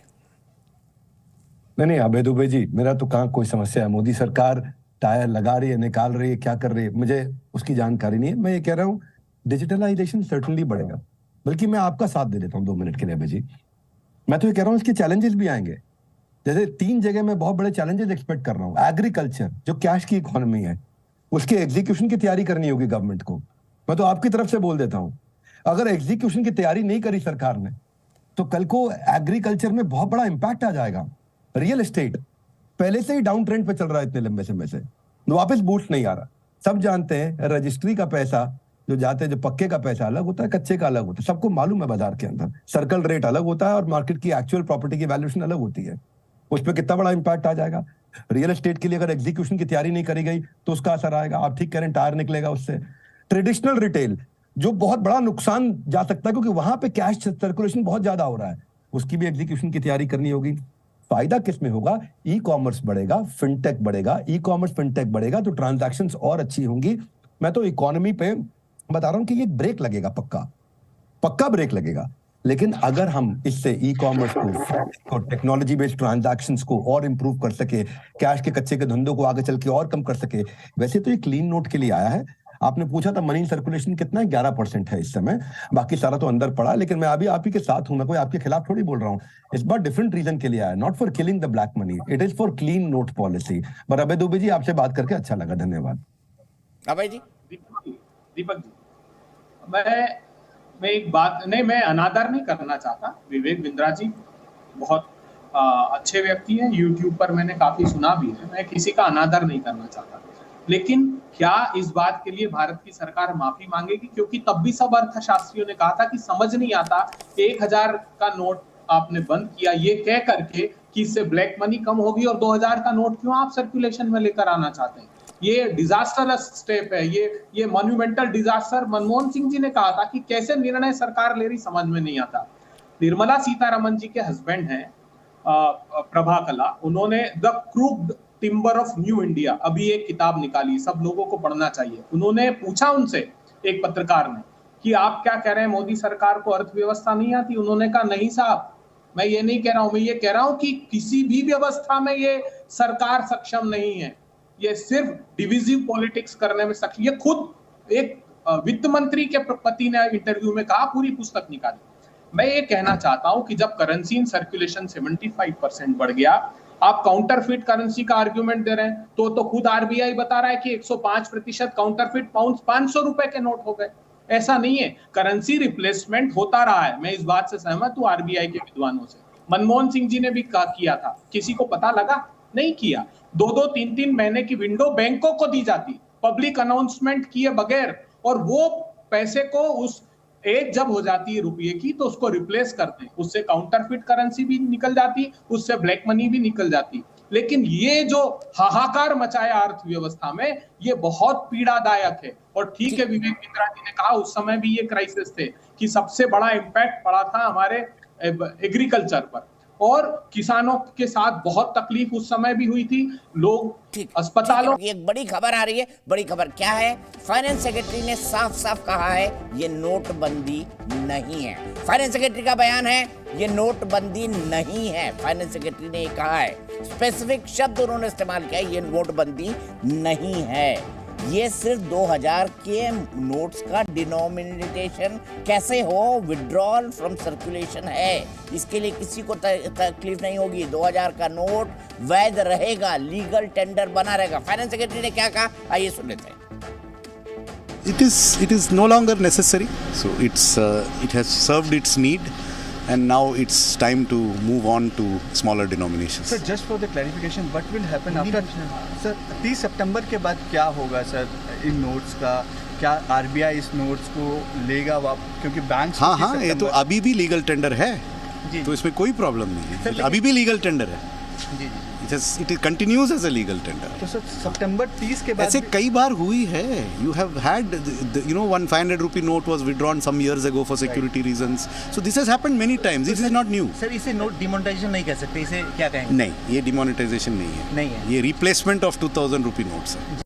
नहीं अभय दुबे जी, मेरा तो कहाँ कोई समस्या है। मोदी सरकार टायर लगा रही है, निकाल रही है, क्या कर रही है, मुझे उसकी जानकारी नहीं है। मैं ये कह रहा हूँ डिजिटलाइजेशन सर्टनली बढ़ेगा, बल्कि मैं आपका साथ दे देता हूँ 2 मिनट के लिए अभय जी। मैं तो ये कह रहा हूँ इसके चैलेंजेस भी आएंगे। जैसे 3 जगह मैं बहुत बड़े चैलेंजेस एक्सपेक्ट कर रहा हूँ। एग्रीकल्चर जो कैश की इकोनॉमी है, उसके एग्जीक्यूशन की तैयारी करनी होगी गवर्नमेंट को। मैं तो आपकी तरफ से बोल देता हूँ, अगर एग्जीक्यूशन की तैयारी नहीं करी सरकार ने तो कल को एग्रीकल्चर में बहुत बड़ा इंपैक्ट आ जाएगा। रियल एस्टेट पहले से ही डाउन ट्रेंड पे चल रहा है इतने लंबे समय से, वापस बूस्ट नहीं आ रहा। सब जानते हैं रजिस्ट्री का पैसा जो जाते हैं, जो पक्के का पैसा अलग होता है, कच्चे का अलग होता है, सबको मालूम है। बाजार के अंदर सर्कल रेट अलग होता है और मार्केट की एक्चुअल प्रॉपर्टी की वैल्यूएशन अलग होती है। उस पर कितना बड़ा इंपैक्ट आ जाएगा। रियल एस्टेट के लिए अगर एग्जीक्यूशन की तैयारी नहीं करी गई तो उसका असर आएगा। आप ठीक कह रहे हैं, टायर निकलेगा उससे। ट्रेडिशनल रिटेल जो बहुत बड़ा नुकसान जा सकता है, क्योंकि वहां पे कैश सर्कुलेशन बहुत ज्यादा हो रहा है, उसकी भी एग्जीक्यूशन की तैयारी करनी होगी। फायदा किस में होगा? ई कॉमर्स बढ़ेगा, फिनटेक बढ़ेगा। ई कॉमर्स फिनटेक बढ़ेगा तो ट्रांजैक्शंस और अच्छी होंगी। मैं तो इकोनॉमी पे बता रहा हूं कि ये ब्रेक लगेगा, पक्का ब्रेक लगेगा। लेकिन अगर हम इससे ई कॉमर्स को, टेक्नोलॉजी बेस्ड ट्रांजैक्शंस को और इंप्रूव कर सके, कैश के कच्चे के धंधों को आगे चल के और कम कर सके। वैसे तो ये क्लीन नोट के लिए आया है। आपने पूछा था मनी सर्कुलेशन कितना है, 11% है इस समय, बाकी सारा तो अंदर पड़ा। लेकिन मैं अभी आप ही के साथ हूं, मैं कोई आपके खिलाफ थोड़ी बोल रहा हूं। इस बार डिफरेंट रीजन के लिए आया, not for killing the black money, it is for clean note policy. पर अभय दुबे जी, आपसे बात करके अच्छा लगा, धन्यवाद। अभय जी। दीपक जी, मैं एक बात नहीं, मैं अनादर नहीं करना चाहता। विवेक बिंद्रा जी बहुत अच्छे व्यक्ति हैं, यूट्यूब पर मैंने काफी सुना भी है, मैं किसी का अनादर नहीं करना चाहता। लेकिन क्या इस बात के लिए भारत की सरकार माफी मांगेगी? क्योंकि तब भी सब अर्थशास्त्रियों ने कहा था कि समझ नहीं आता 1000 का नोट आपने बंद किया ये कह करके कि इससे ब्लैक मनी कम होगी, और 2000 का नोट क्यों आप सर्कुलेशन में लेकर आना चाहते हैं? ये डिजास्टरस स्टेप है, ये मॉन्यूमेंटल डिजास्टर। मनमोहन सिंह जी ने कहा था कि कैसे निर्णय सरकार ले रही समझ में नहीं आता। निर्मला सीतारमन जी के हस्बैंड हैं प्रभा कला, उन्होंने the crooked timber of new India अभी एक किताब निकाली, सब लोगों को पढ़ना चाहिए। उन्होंने पूछा उनसे, एक पत्रकार ने, कि आप क्या कह रहे हैं, मोदी सरकार को अर्थव्यवस्था नहीं आती? उन्होंने कहा नहीं साहब, मैं ये नहीं कह रहा हूं, मैं ये कह रहा हूं कि किसी भी व्यवस्था में ये सरकार सक्षम नहीं है, ये सिर्फ डिविजिव पॉलिटिक्स करने में सक्षम। ये खुद एक वित्त मंत्री के पति ने इंटरव्यू में कहा, पूरी पुस्तक निकाली। मैं ये कहना चाहता हूं कि जब करेंसी इन सर्कुलेशन 75% बढ़ गया, आप काउंटरफिट करेंसी का आर्ग्यूमेंट दे रहे हैं, तो खुद आरबीआई बता रहा है कि 105% काउंटरफिट पाउंड 500 रुपए के नोट हो गए। ऐसा नहीं है, करेंसी रिप्लेसमेंट होता रहा है। मैं इस बात से सहमत हूं आरबीआई के विद्वानों से। मनमोहन सिंह जी ने भी किया था, किसी को पता लगा? नहीं किया। 2-2, 3-3 महीने की विंडो बैंकों को दी जाती पब्लिक अनाउंसमेंट किए बगैर, और वो पैसे को उस एज जब हो जाती है रुपये की तो उसको रिप्लेस करते हैं, उससे काउंटरफिट करेंसी भी निकल जाती, उससे ब्लैक मनी भी निकल जाती। लेकिन ये जो हाहाकार मचाया अर्थव्यवस्था में, ये बहुत पीड़ादायक है। और ठीक है, विवेक बिंद्रा जी ने कहा उस समय भी ये क्राइसिस थे कि सबसे बड़ा इंपैक्ट पड़ा था हमारे एग्रीकल्चर पर, और किसानों के साथ बहुत तकलीफ उस समय भी हुई थी। लोग अस्पतालों की एक बड़ी खबर आ रही है। बड़ी खबर क्या है? फाइनेंस सेक्रेटरी ने साफ साफ कहा है ये नोटबंदी नहीं है। फाइनेंस सेक्रेटरी का बयान है, ये नोटबंदी नहीं है। फाइनेंस सेक्रेटरी ने कहा है, स्पेसिफिक शब्द उन्होंने इस्तेमाल किया है, ये नोटबंदी नहीं है। ये सिर्फ 2000 के नोट्स का डिनोमिनेशन कैसे हो, विड्रॉल फ्रॉम सर्कुलेशन है। इसके लिए किसी को तकलीफ नहीं होगी। 2000 का नोट वैध रहेगा, लीगल टेंडर बना रहेगा। फाइनेंस सेक्रेटरी ने क्या कहा, आइए सुन लेते हैं। It is no longer necessary, so it has served its need, and now it's time to move on to smaller denominations. Sir, just for the clarification, what will happen after sir 30 सितंबर के बाद क्या होगा sir इन notes का? क्या RBI इस notes को लेगा क्योंकि बैंक? हाँ, ये तो अभी भी लीगल टेंडर है, तो इसमें कोई प्रॉब्लम नहीं है। अभी भी लीगल टेंडर है। जी It continues as a legal tender. तो सर सितंबर 30 के बाद ऐसे कई बार हुई है. You have had, one 500 rupee note was withdrawn some years ago for security reasons. So this has happened many times. This is not new. Sir इसे note demonetisation नहीं कह सकते, इसे क्या कहेंगे? नहीं, ये डिमोनेटाइजेशन नहीं है. ये रिप्लेसमेंट ऑफ 2000 रुपी नोट्स है.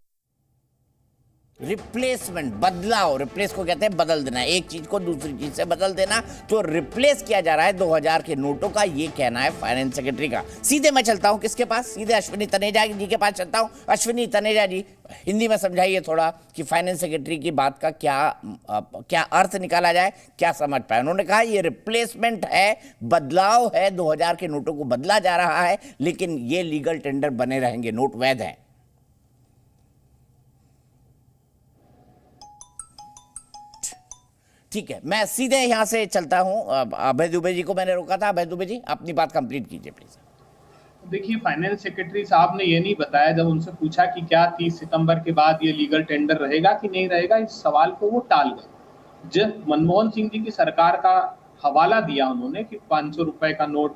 रिप्लेसमेंट, बदलाव. रिप्लेस को कहते हैं बदल देना, एक चीज को दूसरी चीज से बदल देना. तो रिप्लेस किया जा रहा है 2000 के नोटों का, ये कहना है फाइनेंस सेक्रेटरी का. सीधे मैं चलता हूं किसके पास? सीधे अश्विनी तनेजा जी के पास चलता हूं. अश्विनी तनेजा जी, हिंदी में समझाइए थोड़ा कि फाइनेंस सेक्रेटरी की बात का क्या अर्थ निकाला जाए, क्या समझ पाए. उन्होंने कहा ये रिप्लेसमेंट है, बदलाव है, 2000 के नोटों को बदला जा रहा है, लेकिन ये लीगल टेंडर बने रहेंगे, नोट वैध हैं. ठीक है, मैं सीधे यहां से चलता हूं. अभय दुबे जी को मैंने रोका था. अभय दुबे जी, अपनी बात कंप्लीट कीजिए प्लीज. देखिए, फाइनेंस सेक्रेटरी साहब ने ये नहीं बताया, जब उनसे पूछा कि क्या 30 सितंबर के बाद ये लीगल टेंडर रहेगा कि नहीं रहेगा, इस सवाल को वो टाल गए. जब मनमोहन सिंह जी की सरकार का हवाला दिया उन्होंने कि 500 रुपए का नोट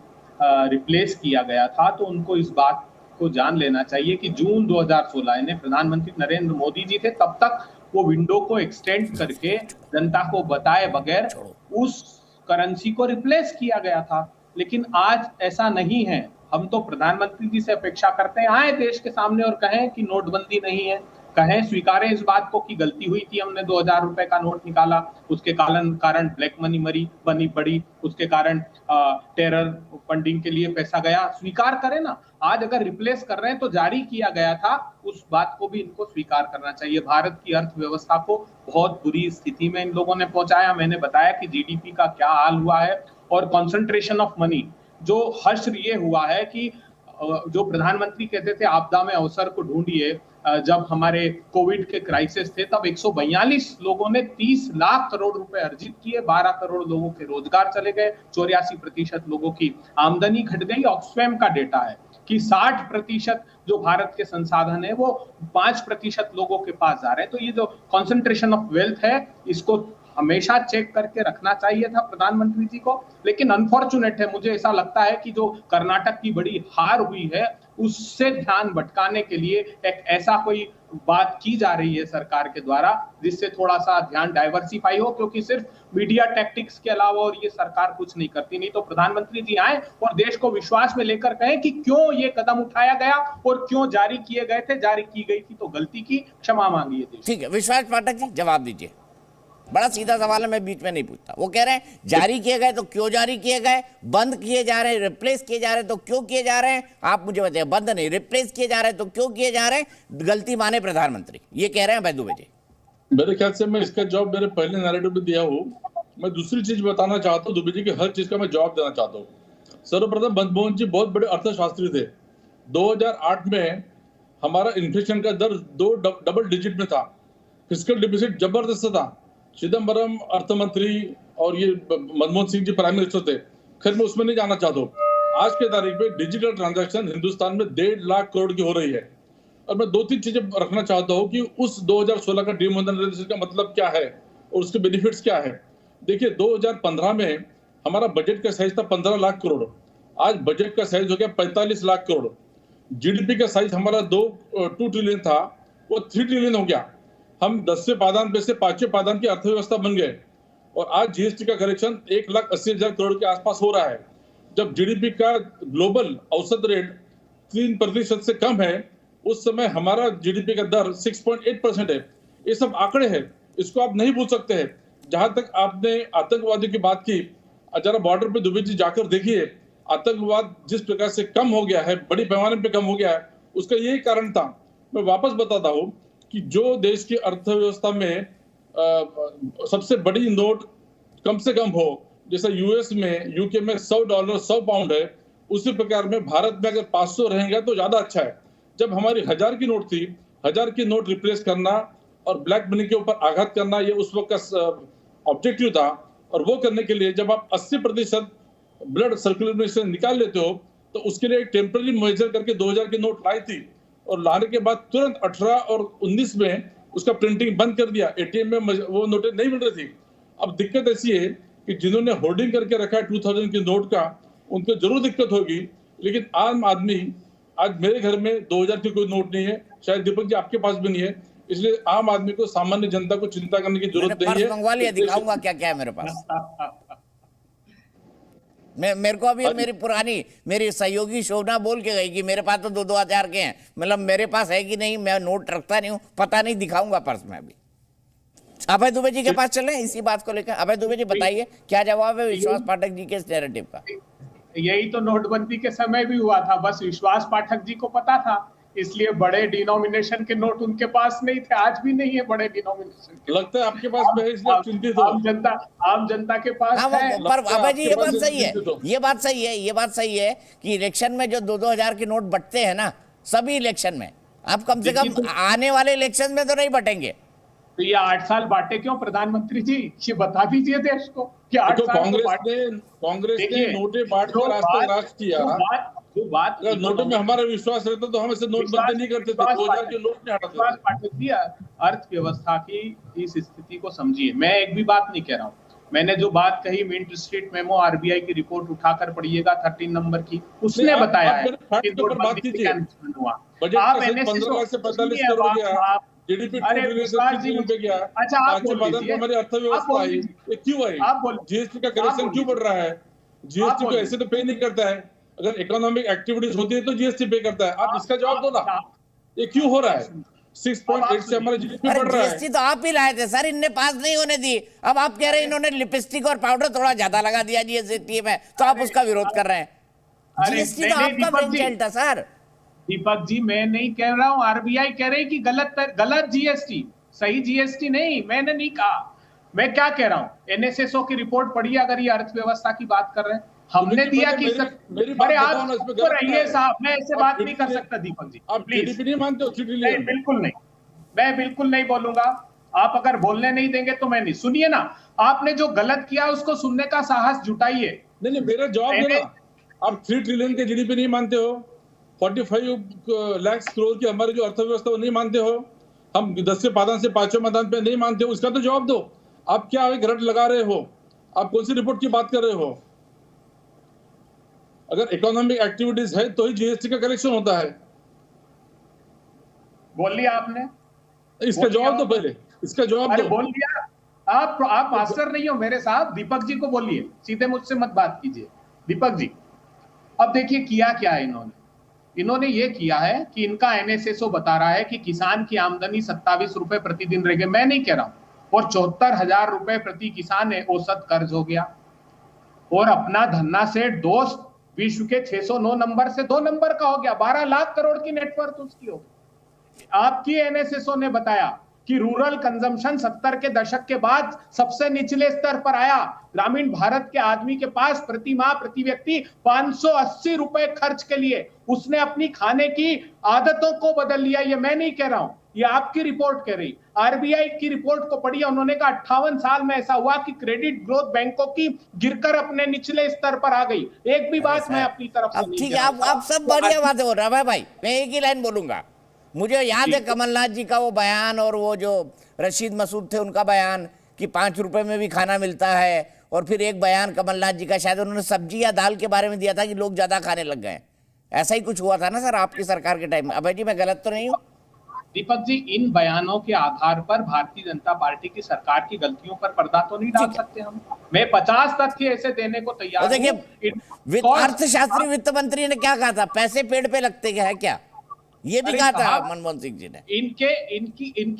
रिप्लेस किया गया था, तो उनको इस बात को जान लेना चाहिए कि जून 2016 यानी प्रधानमंत्री नरेंद्र मोदी जी थे तब तक वो विंडो को एक्सटेंड करके जनता को बताए बगैर उस करेंसी को रिप्लेस किया गया था. लेकिन आज ऐसा नहीं है. हम तो प्रधानमंत्री जी से अपेक्षा करते हैं आए देश के सामने और कहें कि नोटबंदी नहीं है, कहें स्वीकारें इस बात को कि गलती हुई थी, हमने 2000 रुपए का नोट निकाला, उसके कारण ब्लैक मनी बनी पड़ी, उसके कारण टेरर फंडिंग के लिए पैसा गया. स्वीकार करें ना. आज अगर रिप्लेस कर रहे हैं तो जारी किया गया था, उस बात को भी इनको स्वीकार करना चाहिए. भारत की अर्थव्यवस्था को बहुत बुरी स्थिति में इन लोगों ने पहुंचाया. मैंने बताया कि जीडीपी का क्या हाल हुआ है और कॉन्सेंट्रेशन ऑफ मनी. जो हश्र ये हुआ है कि जो प्रधानमंत्री कहते थे आपदा में अवसर को ढूंढिए, जब हमारे कोविड के क्राइसिस थे तब 142 लोगों ने 30 लाख करोड़ रुपए अर्जित किए, 12 करोड़ लोगों के रोजगार चले गए, 84% लोगों की आमदनी घट गई. ऑक्सफैम का डेटा है कि 60% जो भारत के संसाधन है वो 5% लोगों के पास जा रहे हैं. तो ये जो कॉन्सेंट्रेशन ऑफ वेल्थ है, इसको हमेशा चेक करके रखना चाहिए था प्रधानमंत्री जी को. लेकिन अनफॉर्चुनेट है, मुझे ऐसा लगता है कि जो कर्नाटक की बड़ी हार हुई है उससे ध्यान भटकाने के लिए एक ऐसा कोई बात की जा रही है सरकार के द्वारा जिससे थोड़ा सा ध्यान डाइवर्सिफाई हो, क्योंकि सिर्फ मीडिया टैक्टिक्स के अलावा और ये सरकार कुछ नहीं करती. नहीं तो प्रधानमंत्री जी आए और देश को विश्वास में लेकर कहें कि क्यों ये कदम उठाया गया और क्यों जारी किए गए थे. जारी की गई थी तो गलती की, क्षमा मांगिए. ठीक है, विश्वास पाठक जी जवाब दीजिए. बड़ा सीधा सवाल है, मैं बीच में नहीं पूछता. वो कह रहे हैं जारी किए गए तो क्यों जारी किए गए, बंद किए जा रहे हैं, रिप्लेस किए जा रहे हैं तो क्यों किए जा रहे हैं. आप मुझे बताइए, बंद नहीं रिप्लेस किए जा रहे हैं तो क्यों किए जा रहे हैं, गलती माने प्रधानमंत्री, ये कह रहे हैं भाई दुबे जी. मेरे ख्याल से मैं इसका जवाब मेरे पहले नैरेटिव में दिया हूँ. मैं दूसरी चीज बताना चाहता हूँ दुबे जी की, हर चीज का मैं जवाब देना चाहता हूँ. सर्वप्रथम मनमोहन जी बहुत बड़े अर्थशास्त्री थे. 2008 में हमारा इन्फ्लेशन का दर डबल डिजिट में था, फिस्कल डिफिसिट जबरदस्त था. चिदम्बरम अर्थमंत्री और ये मनमोहन सिंह जी प्राइम मिनिस्टर थे. खैर मैं उसमें नहीं जाना चाहता हूँ. आज के तारीख में डिजिटल ट्रांजैक्शन हिंदुस्तान में 1.5 लाख करोड़ की हो रही है. और मैं 2-3 चीजें रखना चाहता हूँ कि उस 2016 का डिमोनेटाइजेशन का मतलब क्या है और उसके बेनिफिट्स क्या है. देखिए 2015 में हमारा बजट का साइज था 15 लाख करोड़, आज बजट का साइज हो गया 45 लाख करोड़. जीडीपी का साइज हमारा 2 ट्रिलियन था, वो 3 ट्रिलियन हो गया. हम 10वें पायदान पे से 5वें पायदान की अर्थव्यवस्था बन गए. और आज जीएसटी का कलेक्शन 1,80,000 करोड़ के आसपास हो रहा है. जब जीडीपी का ग्लोबल औसत रेट 3% से कम है, उस समय हमारा जीडीपी का दर 6.8% है. ये सब आंकड़े हैं, इसको आप नहीं भूल सकते हैं. जहां तक आपने आतंकवादियों की बात की, जरा बॉर्डर पे दुबे जी जाकर देखिए, आतंकवाद जिस प्रकार से कम हो गया है, बड़ी पैमाने पे कम हो गया है, उसका यही कारण था. मैं वापस बताता हूँ कि जो देश की अर्थव्यवस्था में सबसे बड़ी नोट कम से कम हो, जैसे यूएस में, यूके में $100 100 पाउंड है, उसी प्रकार में भारत में अगर 500 रहेंगे तो ज्यादा अच्छा है. जब हमारी 1000 की नोट थी, 1000 की नोट रिप्लेस करना और ब्लैक मनी के ऊपर आघात करना, ये उस वक्त का ऑब्जेक्टिव था. और वो करने के लिए जब आप 80% ब्लड सर्कुलेशन निकाल लेते हो, तो उसके लिए एक टेम्पररी मेजर करके 2000 की नोट लाई थी. और लाने के बाद तुरंत 18 और 19 में उसका प्रिंटिंग बंद कर दिया. एटीएम में वो नोटें नहीं मिल रही थी. अब दिक्कत ऐसी है कि जिन्होंने होर्डिंग करके रखा है 2000 की नोट का, उनको जरूर दिक्कत होगी. लेकिन आम आदमी, आज मेरे घर में 2000 की कोई नोट नहीं है, शायद दीपक जी आपके पास भी नहीं है, इसलिए आम आदमी को, सामान्य जनता को चिंता करने की जरूरत नहीं है। मंगवा लिया, दिखाऊंगा क्या क्या है मेरे पास। मेरे को अभी मेरी पुरानी मेरी सहयोगी शोभना बोल के गई कि मेरे पास तो 2-2 हजार के हैं। मतलब मेरे पास है कि नहीं, मैं नोट रखता नहीं हूं, पता नहीं, दिखाऊंगा पर्स में अभी। अभय दुबे जी के पास चले इसी बात को लेकर। अभय दुबे जी बताइए क्या जवाब है विश्वास पाठक जी के इस नैरेटिव का? यही तो नोटबंदी के समय भी हुआ था, बस विश्वास पाठक जी को पता था, इसलिए बड़े डिनोमिनेशन के नोट उनके पास नहीं थे, आज भी नहीं है बड़े डिनोमिनेशन के। लगता है आपके पास है, इसलिए आप चिंतित हो। आम जनता के पास है। पर अभय जी ये बात सही है, ये बात सही है कि इलेक्शन में जो 2-2 हजार के नोट बंटते हैं ना, सभी इलेक्शन में, आप कम से कम आने वाले इलेक्शन में तो नहीं बटेंगे। तो ये 8 साल बांटे क्यों प्रधानमंत्री जी, ये बता दीजिए देश को कि 8 साल कांग्रेस ने नोटे बांटकर आज तक राज किया। जो बात नोटों में हमारा विश्वास रहता तो हम ऐसे नोट बंद नहीं करते थे, 2000 के नोट नहीं हटाते थे। पाठक जी, अर्थव्यवस्था की इस स्थिति को समझिए। मैं एक भी बात नहीं कह रहा हूँ, मैंने जो बात कही मिंट स्ट्रीट मेमो, आरबीआई की रिपोर्ट उठाकर पढ़िएगा 13 नंबर की, उसने बताया है कि बात कीजिए। आप 15 लाख से 45 करोड़ गया, जीडीपी पे गया। अच्छा आप हमारी अर्थव्यवस्था आई, ये क्यों आई? जीएसटी का करेक्शन क्यों बढ़ रहा है? जीएसटी को ऐसे तो पे नहीं करता है, अगर इकोनॉमिक एक्टिविटीज होती है तो जीएसटी पे करता है। आप इसका जवाब दो ना, ये क्यों हो रहा है? 6.8 से हमारा जीडीपी बढ़ रहा है। जीएसटी तो आप ही लाए थे सर, इनने पास नहीं होने दी। अब आप कह रहे हैं इन्होंने लिपस्टिक और पाउडर थोड़ा ज्यादा लगा दिया जीएसटी में, तो आप उसका विरोध कर रहे हैं। जीएसटी तो आपका ब्रेनचाइल्ड था सर। दीपक जी मैं नहीं कह रहा हूं, आरबीआई कह रही कि गलत जीएसटी, सही जीएसटी नहीं, मैंने नहीं कहा। मैं क्या कह रहा हूं, एनएसएसओ की रिपोर्ट पढ़िए, अगर ये अर्थव्यवस्था की बात कर रहे हैं, हमने दिया कि अरे आप तो रहिए साहब, मैं ऐसे बात नहीं कर सकता दीपक जी, आप प्लीज नहीं मानते हो? नहीं, बिल्कुल नहीं, मैं बिल्कुल नहीं बोलूंगा। आप अगर बोलने नहीं देंगे तो मैं नहीं। सुनिए ना, आपने जो गलत किया उसको सुनने का साहस जुटाइए। नहीं, मेरा जवाब दो ना। आप 3 ट्रिलियन के जीडीपी नहीं मानते हो, 45 लाख करोड़ की हमारी जो अर्थव्यवस्था वो नहीं मानते हो, हम 10 पादान से 5वें मैदान पे नहीं मानते हो, उसका तो जवाब दो। आप क्या रट लगा रहे हो? आप कौन सी रिपोर्ट की बात कर रहे हो? अगर इकोनॉमिक एक्टिविटीज है तो ही जीएसटी का कलेक्शन होता है। बोल लिया आपने, इसका जवाब दो पहले, इसका जवाब दो। बोल लिया। आप मास्टर नहीं हो मेरे साहब, दीपक जी को बोलिए, सीधे मुझसे मत बात कीजिए। दीपक जी, अब देखिए किया क्या है इन्होंने ये किया है कि इनका एनएसएसओ बता रहा है कि किसान की आमदनी 27 रुपए प्रतिदिन रह गई। मैं नहीं कह रहा हूं, और 74,000 रुपए प्रति किसान है औसत कर्ज हो गया। और अपना धन्ना सेठ दोस्त विश्व के 609 नंबर से 2 नंबर का हो गया, 12 लाख करोड़ की नेटवर्थ उसकी हो गई। आपकी एनएसएसओ ने बताया कि रूरल कंजम्पशन 70 के दशक के बाद सबसे निचले स्तर पर आया। ग्रामीण भारत के आदमी के पास प्रति माह प्रति व्यक्ति 580 रुपए खर्च के लिए उसने अपनी खाने की आदतों को बदल लिया। ये मैं नहीं कह रहा हूं, ये आपकी रिपोर्ट कह रही। आरबीआई की रिपोर्ट को पढ़िए, उन्होंने कहा 58 साल में ऐसा हुआ कि क्रेडिट ग्रोथ बैंकों की गिरकर अपने निचले स्तर पर आ गई। एक भी बात मैं अपनी तरफ से नहीं। ठीक है, आप सब बढ़िया बातें हो रहा है भाई, मैं एक ही लाइन बोलूंगा। मुझे याद है कमलनाथ जी का वो बयान, और वो जो रशीद मसूद थे उनका बयान कि 5 रुपए में भी खाना मिलता है। और फिर एक बयान कमलनाथ जी का, शायद उन्होंने सब्जी या दाल के बारे में दिया था कि लोग ज्यादा खाने लग गए। ऐसा ही कुछ हुआ था ना सर आपकी सरकार के टाइम में? अभय जी मैं गलत तो नहीं हूँ? दीपक जी, इन बयानों के आधार पर भारतीय जनता पार्टी की सरकार की गलतियों पर पर्दा तो नहीं डाल सकते हम। मैं 50 तथ्य ऐसे देने को तैयार हूं। देखिए, अर्थशास्त्री वित्त मंत्री ने क्या कहा था, पैसे पेड़ पे लगते है क्या, ये भी कहा था मनमोहन सिंह जी ने।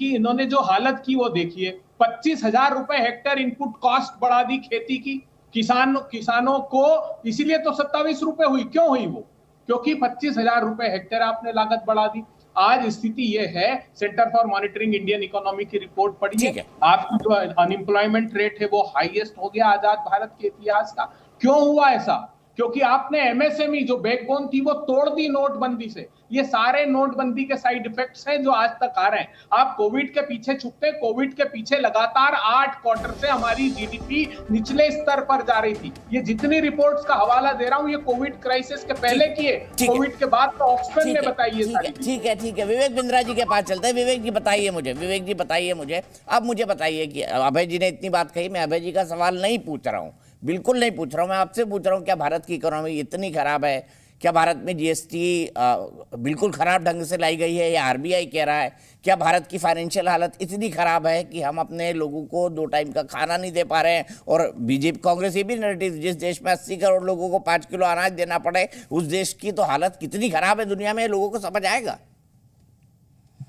इन्होंने जो हालत की वो देखिए, 25,000 रुपए हेक्टेयर इनपुट कॉस्ट बढ़ा दी खेती की किसानों को, इसीलिए तो 27 रुपए हुई। क्यों हुई वो? क्योंकि 25,000 रुपए हेक्टेयर आपने लागत बढ़ा दी। आज स्थिति ये है, centre for monitoring Indian economy की रिपोर्ट पढ़िए, आपकी जो अनएम्प्लॉयमेंट रेट है वो हाईएस्ट हो गया आजाद भारत के इतिहास का। क्यों हुआ ऐसा? क्योंकि आपने एमएसएमई जो बैकबोन थी वो तोड़ दी नोटबंदी से। ये सारे नोटबंदी के साइड इफेक्ट्स हैं जो आज तक आ रहे हैं। आप कोविड के पीछे छुपते, कोविड के पीछे लगातार 8 क्वार्टर से हमारी जीडीपी निचले स्तर पर जा रही थी। ये जितनी रिपोर्ट्स का हवाला दे रहा हूं ये कोविड क्राइसिस के पहले की है, कोविड के बाद तो ऑक्सफैम ने बताई है। ठीक है, विवेक बिंद्रा जी के पास चलते हैं। विवेक जी बताइए मुझे, अब मुझे बताइए कि अभय जी ने इतनी बात कही, मैं अभय जी का सवाल नहीं पूछ रहा हूँ, बिल्कुल नहीं पूछ रहा हूँ, मैं आपसे पूछ रहा हूँ क्या भारत की इकोनॉमी इतनी खराब है क्या भारत में जीएसटी बिल्कुल खराब ढंग से लाई गई है, या आरबीआई कह रहा है? क्या भारत की फाइनेंशियल हालत इतनी खराब है कि हम अपने लोगों को 2 टाइम का खाना नहीं दे पा रहे हैं? और बीजेपी कांग्रेस ये भी नैरेटिव, जिस देश में 80 करोड़ लोगों को 5 किलो अनाज देना पड़े, उस देश की तो हालत कितनी खराब है दुनिया में, लोगों को समझ आएगा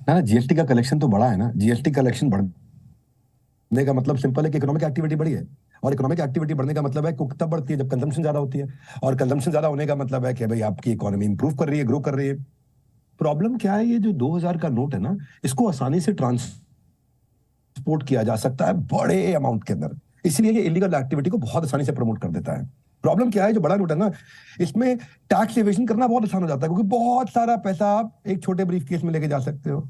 ना। जीएसटी का कलेक्शन तो बड़ा है ना। जीएसटी कलेक्शन बढ़ने का मतलब सिंपल है कि इकोनॉमिक एक्टिविटी बढ़ी है, और इकोनॉमिक एक्टिविटी बढ़ने का मतलब है कि तब बढ़ती है जब कंजम्पशन ज्यादा होती है, और कंजम्पशन ज्यादा होने का मतलब है कि भाई आपकी इकोनॉमी इंप्रूव कर रही है, ग्रो कर रही है। प्रॉब्लम क्या है, ये जो 2000 का नोट है ना, इसको आसानी से ट्रांसपोर्ट किया जा सकता है बड़े अमाउंट के अंदर, इसलिए ये इलीगल एक्टिविटी को बहुत आसानी से प्रमोट कर देता है। प्रॉब्लम क्या है, जो बड़ा नोट है ना, इसमें टैक्स एवेजन करना बहुत आसान हो जाता है, क्योंकि बहुत सारा पैसा आप एक छोटे ब्रीफ केस में लेके जा सकते हो।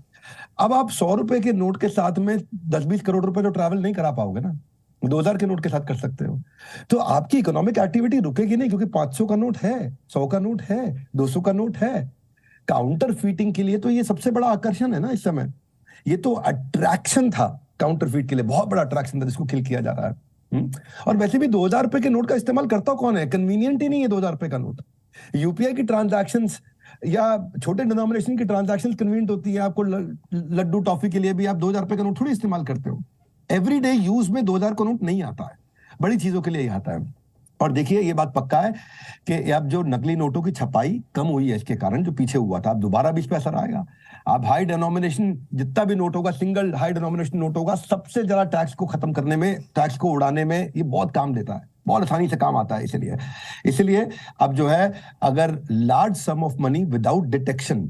अब आप 100 रुपए के नोट के साथ में 10-20 करोड़ रुपए तो ट्रैवल नहीं करा पाओगे ना, 2000 के नोट के साथ कर सकते हो। तो आपकी इकोनॉमिक एक्टिविटी रुकेगी नहीं, क्योंकि 500 का नोट है, 100 का नोट है, 200 का नोट है। काउंटर फीटिंग के लिए तो ये सबसे बड़ा आकर्षण है ना इस समय। ये तो अट्रैक्शन था काउंटर फीट के लिए, बहुत बड़ा अट्रैक्शन था जिसको किल किया जा रहा है। और वैसे भी 2000 रुपए के नोट का इस्तेमाल करता कौन है? कन्वीनियंट ही नहीं है 2000 रुपए का नोट। यूपीआई की ट्रांजैक्शंस या छोटे डिनोमिनेशन की ट्रांजैक्शंस कन्वीनियंट होती है। आपको लड्डू टॉफी के लिए भी आप 2000 रुपए का नोट थोड़ी इस्तेमाल करते हो। एवरीडे यूज में 2000 का नोट नहीं आता है, बड़ी चीजों के लिए ही आता है। और देखिए ये बात पक्का है कि अब जो नकली नोटों की छपाई कम हुई है, इसके कारण जो पीछे हुआ था, अब दोबारा भी इस पे असर आएगा। अब हाई डिनोमिनेशन जितना भी नोट होगा, सिंगल हाई डिनोमिनेशन नोट होगा, सबसे ज्यादा टैक्स को खत्म करने में, टैक्स को उड़ाने में ये बहुत काम देता है, बहुत आसानी से काम आता है। इसलिए अब जो है, अगर large some of money without detection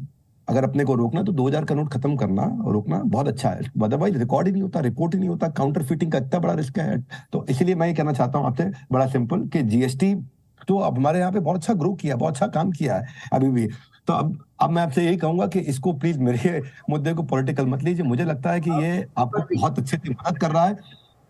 अगर अपने को रोकना, तो 2000 का नोट खत्म करना और रोकना बहुत अच्छा है। अदरवाइज रिकॉर्ड ही नहीं होता, रिपोर्ट ही नहीं होता, काउंटर फीटिंग का इतना बड़ा रिस्क है। तो इसलिए मैं ये कहना चाहता हूं आपसे, बड़ा सिंपल, कि जीएसटी तो अब हमारे यहाँ पे बहुत अच्छा ग्रो किया, बहुत अच्छा काम किया है अभी भी। तो अब मैं आपसे यही कहूंगा कि इसको प्लीज मेरे मुद्दे को पॉलिटिकल मत लीजिए। मुझे लगता है कि ये आपको बहुत अच्छे से मदद कर रहा है।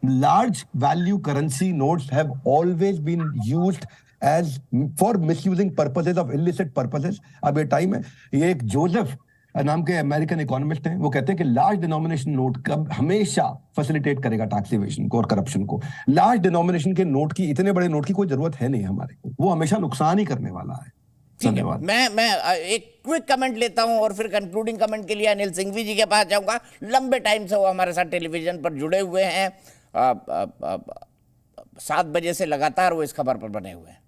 Large value currency notes have always been used as for misusing purposes of illicit purposes। अब ये टाइम है। ये एक जोसेफ नाम के अमेरिकन इकोनॉमिस्ट हैं, वो कहते हैं कि लार्ज डिनोमिनेशन नोट कब हमेशा फैसिलिटेट करेगा टैक्स इवेशन को और करप्शन को। लार्ज डिनोमिनेशन के नोट की, इतने बड़े नोट की कोई जरूरत है नहीं हमारे को, वो हमेशा नुकसान ही करने वाला है। धन्यवाद। मैं एक क्विक कमेंट लेता हूं और फिर कंक्लूडिंग कमेंट के लिए अनिल सिंघवी जी के पास जाऊंगा। लंबे टाइम से वो हमारे साथ टेलीविजन पर जुड़े हुए हैं, 7 बजे से लगातार वो इस खबर पर बने हुए हैं।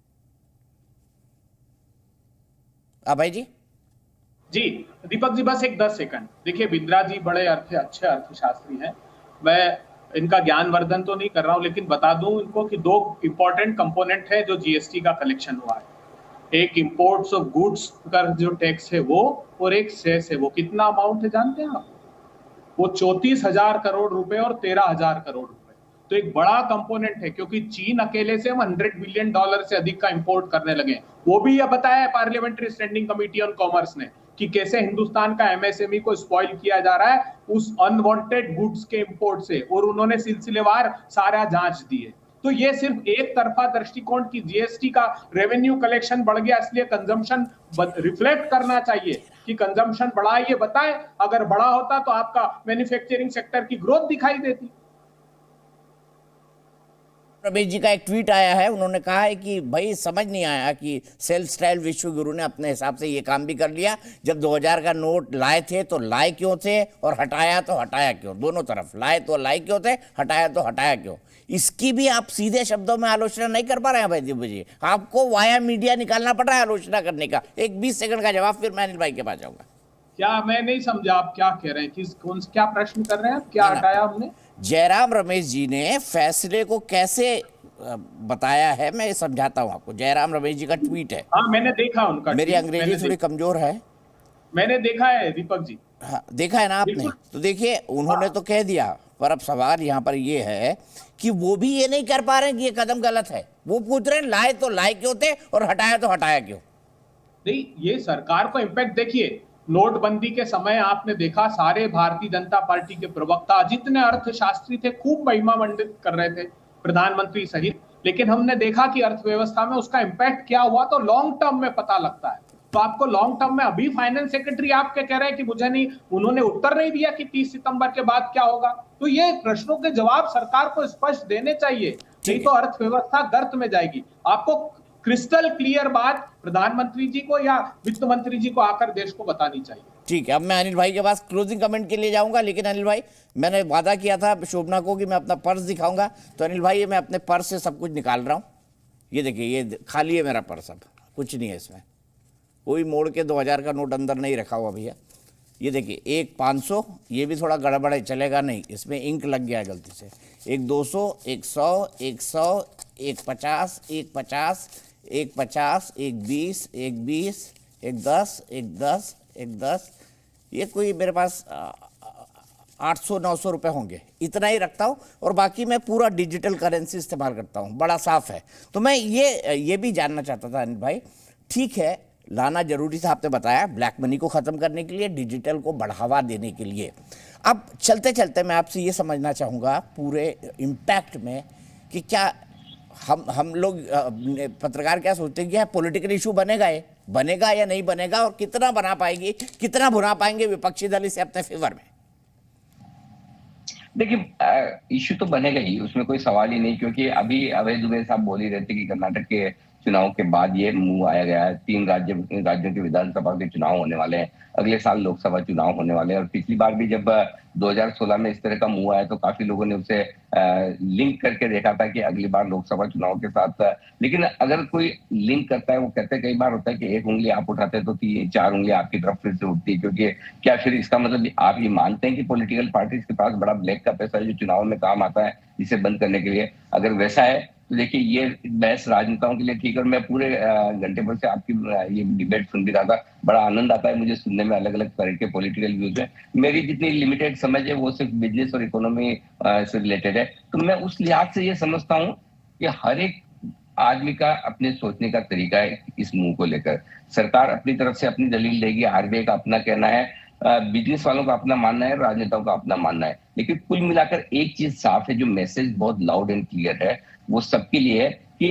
भाई जी। जी दीपक जी, बस एक 10 सेकंड। देखिए बिंद्रा जी बड़े अच्छे अर्थशास्त्री हैं, मैं इनका ज्ञानवर्धन तो नहीं कर रहा हूं, लेकिन बता दूं इनको कि 2 इंपॉर्टेंट कंपोनेंट है जो जीएसटी का कलेक्शन हुआ है। एक इंपोर्ट्स ऑफ गुड्स का जो टैक्स है वो, और एक सेस है वो। कितना अमाउंट है जानते हैं आप? वो 34,000 करोड़ रुपए और 13,000 करोड़ रुपए। तो एक बड़ा कंपोनेंट है, क्योंकि चीन अकेले से हम $100 बिलियन से अधिक का इंपोर्ट करने लगे। वो भी यह बताया है parliamentary standing committee on commerce ने कि कैसे हिंदुस्तान का एमएसएमई को स्पॉइल किया जा रहा है उस अनवांटेड गुड्स के इंपोर्ट से, और उन्होंने सिलसिलेवार सारा जांच दी है। तो ये सिर्फ एक तरफा दृष्टिकोण की जीएसटी का रेवेन्यू कलेक्शन बढ़ गया, इसलिए कंजम्पशन रिफ्लेक्ट करना चाहिए कि कंजम्पशन बढ़ा है, ये बताए। अगर बड़ा होता तो आपका मैन्युफैक्चरिंग सेक्टर की ग्रोथ दिखाई देती। रमेश जी का एक ट्वीट आया है, उन्होंने कहा है कि भाई समझ नहीं आया कि सेल्फ स्टाइल विश्व गुरु ने अपने हिसाब से ये काम भी कर लिया। जब 2000 का नोट लाए थे तो लाए क्यों थे, और हटाया तो हटाया क्यों? दोनों तरफ लाए तो लाए क्यों थे, हटाया तो हटाया क्यों? इसकी भी आप सीधे शब्दों में आलोचना नहीं कर पा रहे हैं भाई दिव्य जी, आपको वाया मीडिया निकालना पड़ रहा है आलोचना करने का। एक 20 सेकंड का जवाब, फिर मैं अनिल भाई के पास जाऊंगा। क्या मैं नहीं समझा आप क्या कह रहे हैं, कि क्या प्रश्न कर रहे हैं आप? क्या हटाया हमने? जयराम रमेश जी ने फैसले को कैसे बताया है, मैं समझाता हूं आपको। जयराम रमेश जी का ट्वीट है। हाँ मैंने देखा उनका। मेरी अंग्रेजी थोड़ी कमजोर है। मैंने देखा है दीपक जी। हाँ देखा है ना आपने? तो देखिए उन्होंने तो कह दिया, पर अब सवाल यहाँ पर ये है कि वो भी ये नहीं कर पा रहे कि ये कदम गलत है। वो पूछ रहे हैं लाए तो लाए क्यों थे और हटाया तो हटाया क्यों? नहीं, ये सरकार को इम्पैक्ट देखिए। नोटबंदी के समय आपने देखा सारे भारतीय जनता पार्टी के प्रवक्ता, जितने अर्थशास्त्री थे, खूब महिमा मंडित कर रहे थे, प्रधानमंत्री सहित। लेकिन हमने देखा कि अर्थव्यवस्था में उसका इम्पैक्ट क्या हुआ तो लॉन्ग टर्म में पता लगता है। तो आपको लॉन्ग टर्म में, अभी फाइनेंस सेक्रेटरी आपके कह रहे हैं कि मुझे नहीं, उन्होंने उत्तर नहीं दिया कि 30 सितंबर के बाद क्या होगा। तो ये प्रश्नों के जवाब सरकार को स्पष्ट देने चाहिए, नहीं तो अर्थव्यवस्था गर्त में जाएगी। आपको क्रिस्टल क्लियर बात प्रधानमंत्री जी को या वित्त मंत्री जी को आकर देश को बतानी चाहिए। ठीक है, अब मैं अनिल भाई के पास क्लोजिंग कमेंट के लिए जाऊंगा, लेकिन अनिल भाई मैंने वादा किया था शोभना को कि मैं अपना पर्स दिखाऊंगा, तो अनिल भाई मैं अपने पर्स से सब कुछ निकाल रहा हूँ। ये देखिए, ये खाली है मेरा पर्स, अब कुछ नहीं है इसमें, कोई मोड़ के 2000 का नोट अंदर नहीं रखा हुआ भैया। ये देखिए, एक 500, ये भी थोड़ा गड़बड़ है, चलेगा नहीं, इसमें इंक लग गया है गलती से। एक 200, एक 100, एक 100, एक 50, एक 50, एक 50, एक 20, एक 20, एक 10, एक 10, एक 10, ये कोई मेरे पास 800-900 रुपये होंगे, इतना ही रखता हूँ, और बाकी मैं पूरा डिजिटल करेंसी इस्तेमाल करता हूँ, बड़ा साफ है। तो मैं ये भी जानना चाहता था अनिल भाई, ठीक है लाना जरूरी था, आपने बताया ब्लैक मनी को ख़त्म करने के लिए, डिजिटल को बढ़ावा देने के लिए। अब चलते चलते मैं आपसे ये समझना चाहूँगा पूरे इम्पैक्ट में कि क्या हम लोग पत्रकार क्या सोचते हैं कि पॉलिटिकल इशू बनेगा, ये बनेगा या नहीं बनेगा, और कितना बना पाएंगे, कितना भुना पाएंगे विपक्षी दल इसे अपने फेवर में? देखिए, इश्यू तो बनेगा ही, उसमें कोई सवाल ही नहीं, क्योंकि अभी अभय दुबे साहब बोल ही रहे थे कि कर्नाटक के चुनाव के बाद ये मूव आया गया है। 3 राज्यों के विधानसभा के चुनाव होने वाले हैं, अगले साल लोकसभा चुनाव होने वाले हैं, और पिछली बार भी जब 2016 में इस तरह का मूव आया तो काफी लोगों ने उसे लिंक करके देखा था कि अगली बार लोकसभा चुनाव के साथ। लेकिन अगर कोई लिंक करता है, वो कहते हैं कई बार होता है कि एक उंगली आप उठाते हैं तो 3-4 उंगलियां आपकी तरफ फिर से उठती है, क्योंकि क्या फिर इसका मतलब आप ये मानते हैं कि पॉलिटिकल पार्टीज के पास बड़ा ब्लैक का पैसा है जो चुनाव में काम आता है इसे बंद करने के लिए? अगर वैसा है तो देखिए, ये बहस राजनेताओं के लिए ठीक है, और मैं पूरे घंटे भर से आपकी ये डिबेट सुन भी रहा था, बड़ा आनंद आता है मुझे सुनने में, अलग अलग तरह के पॉलिटिकल व्यूज है। मेरी जितनी लिमिटेड समझ है वो सिर्फ बिजनेस और इकोनॉमी से रिलेटेड है, तो मैं उस लिहाज से ये समझता हूँ कि हर एक आदमी का अपने सोचने का तरीका है इस मूव को लेकर। सरकार अपनी तरफ से अपनी दलील देगी, आरबीआई का अपना कहना है, बिजनेस वालों का अपना मानना है, राजनेताओं का अपना मानना है, लेकिन कुल मिलाकर एक चीज साफ है, जो मैसेज बहुत लाउड एंड क्लियर है वो सबके लिए है कि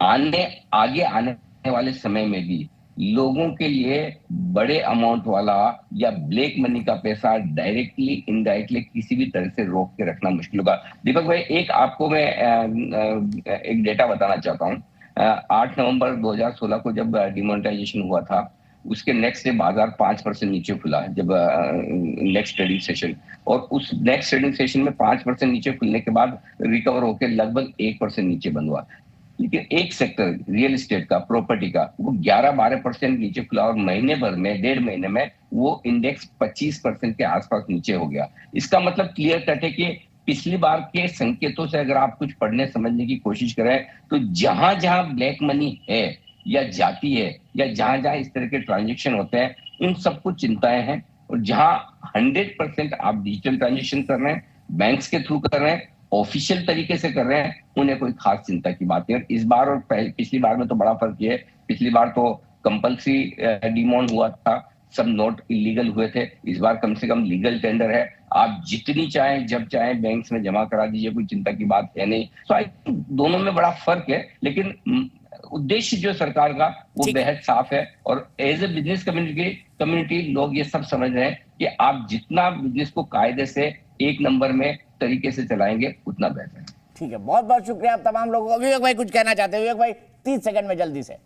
आगे आने वाले समय में भी लोगों के लिए बड़े अमाउंट वाला या ब्लैक मनी का पैसा डायरेक्टली इनडायरेक्टली किसी भी तरह से रोक के रखना मुश्किल होगा। दीपक भाई, एक आपको मैं एक डेटा बताना चाहता हूँ। 8 नवंबर 2016 को जब डिमोनेटाइजेशन हुआ था, उसके नेक्स्ट डे बाजार 5% नीचे खुला जब नेक्स्ट ट्रेडिंग सेशन, और उस नेक्स्ट ट्रेडिंग सेशन में 5% नीचे खुलने के बाद रिकवर होकर लगभग 1% नीचे बंद हुआ। लेकिन एक सेक्टर रियल एस्टेट का, प्रॉपर्टी का, वो 11-12% नीचे खुला, और महीने भर में, 1.5 महीने में वो इंडेक्स 25% के आसपास नीचे हो गया। इसका मतलब क्लियर कट है कि पिछली बार के संकेतों से अगर आप कुछ पढ़ने समझने की कोशिश करें तो जहां जहां ब्लैक मनी है या जाती है या जहां जहां इस तरह के ट्रांजेक्शन होते हैं, उन सबको चिंताएं हैं, और जहां 100% आप डिजिटल ट्रांजेक्शन कर रहे हैं, बैंक्स के थ्रू कर रहे हैं, ऑफिशियल तरीके से कर रहे हैं, उन्हें कोई खास चिंता की बात नहीं। और इस बार और पिछली बार में तो बड़ा फर्क है, पिछली बार तो कंपल्सरी डिमोन हुआ था, सब नोट इलीगल हुए थे, इस बार कम से कम लीगल टेंडर है, आप जितनी चाहें जब चाहें बैंक्स में जमा करा दीजिए, कोई चिंता की बात है नहीं। तो दोनों में बड़ा फर्क है, लेकिन उद्देश्य जो सरकार का वो बेहद साफ है, और एज ए बिजनेस कम्युनिटी लोग ये सब समझ रहे हैं कि आप जितना बिजनेस को कायदे से एक नंबर में तरीके से चलाएंगे उतना बेहतर है। ठीक है, बहुत बहुत शुक्रिया आप तमाम लोगों को। विवेक भाई कुछ कहना चाहते हैं? विवेक भाई 30 सेकंड में जल्दी से।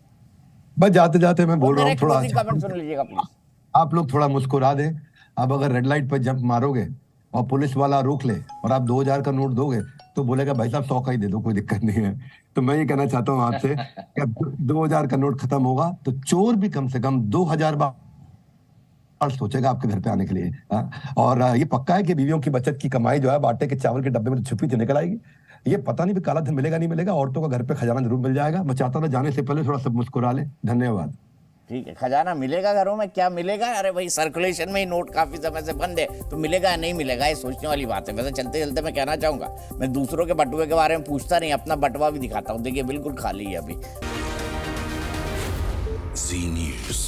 बस जाते जाते मैं बोल रहा हूँ, थोड़ा कमेंट सुन लीजिएगा प्लीज। आप लोग थोड़ा मुस्कुरा दें। अब अगर रेड लाइट पर जंप मारोगे और पुलिस वाला रोक ले और आप 2000 का नोट दोगे तो बोलेगा भाई साहब 100 का ही दे दो, कोई दिक्कत नहीं है। तो मैं ये कहना चाहता हूँ आपसे कि 2000 का नोट खत्म होगा तो चोर भी कम से कम 2000 बार सोचेगा आपके घर पे आने के लिए। और ये पक्का है कि बीवियों की बचत की कमाई जो है आटे के चावल के डब्बे में छुपी तो निकल आएगी। ये पता नहीं भी काला धन मिलेगा नहीं मिलेगा, औरतों का घर पे खजाना जरूर मिल जाएगा। मैं चाहता हूँ जाने से पहले थोड़ा सब मुस्कुरा ले। धन्यवाद। ठीक है, खजाना मिलेगा घरों में, क्या मिलेगा? अरे भाई सर्कुलेशन में ही नोट काफी समय से बंद है, तो मिलेगा या नहीं मिलेगा ये सोचने वाली बात है। वैसे चलते चलते मैं कहना चाहूंगा, मैं दूसरों के बटुए के बारे में पूछता नहीं, अपना बटुआ भी दिखाता हूँ। देखिए बिल्कुल खाली है अभी। जी न्यूज़।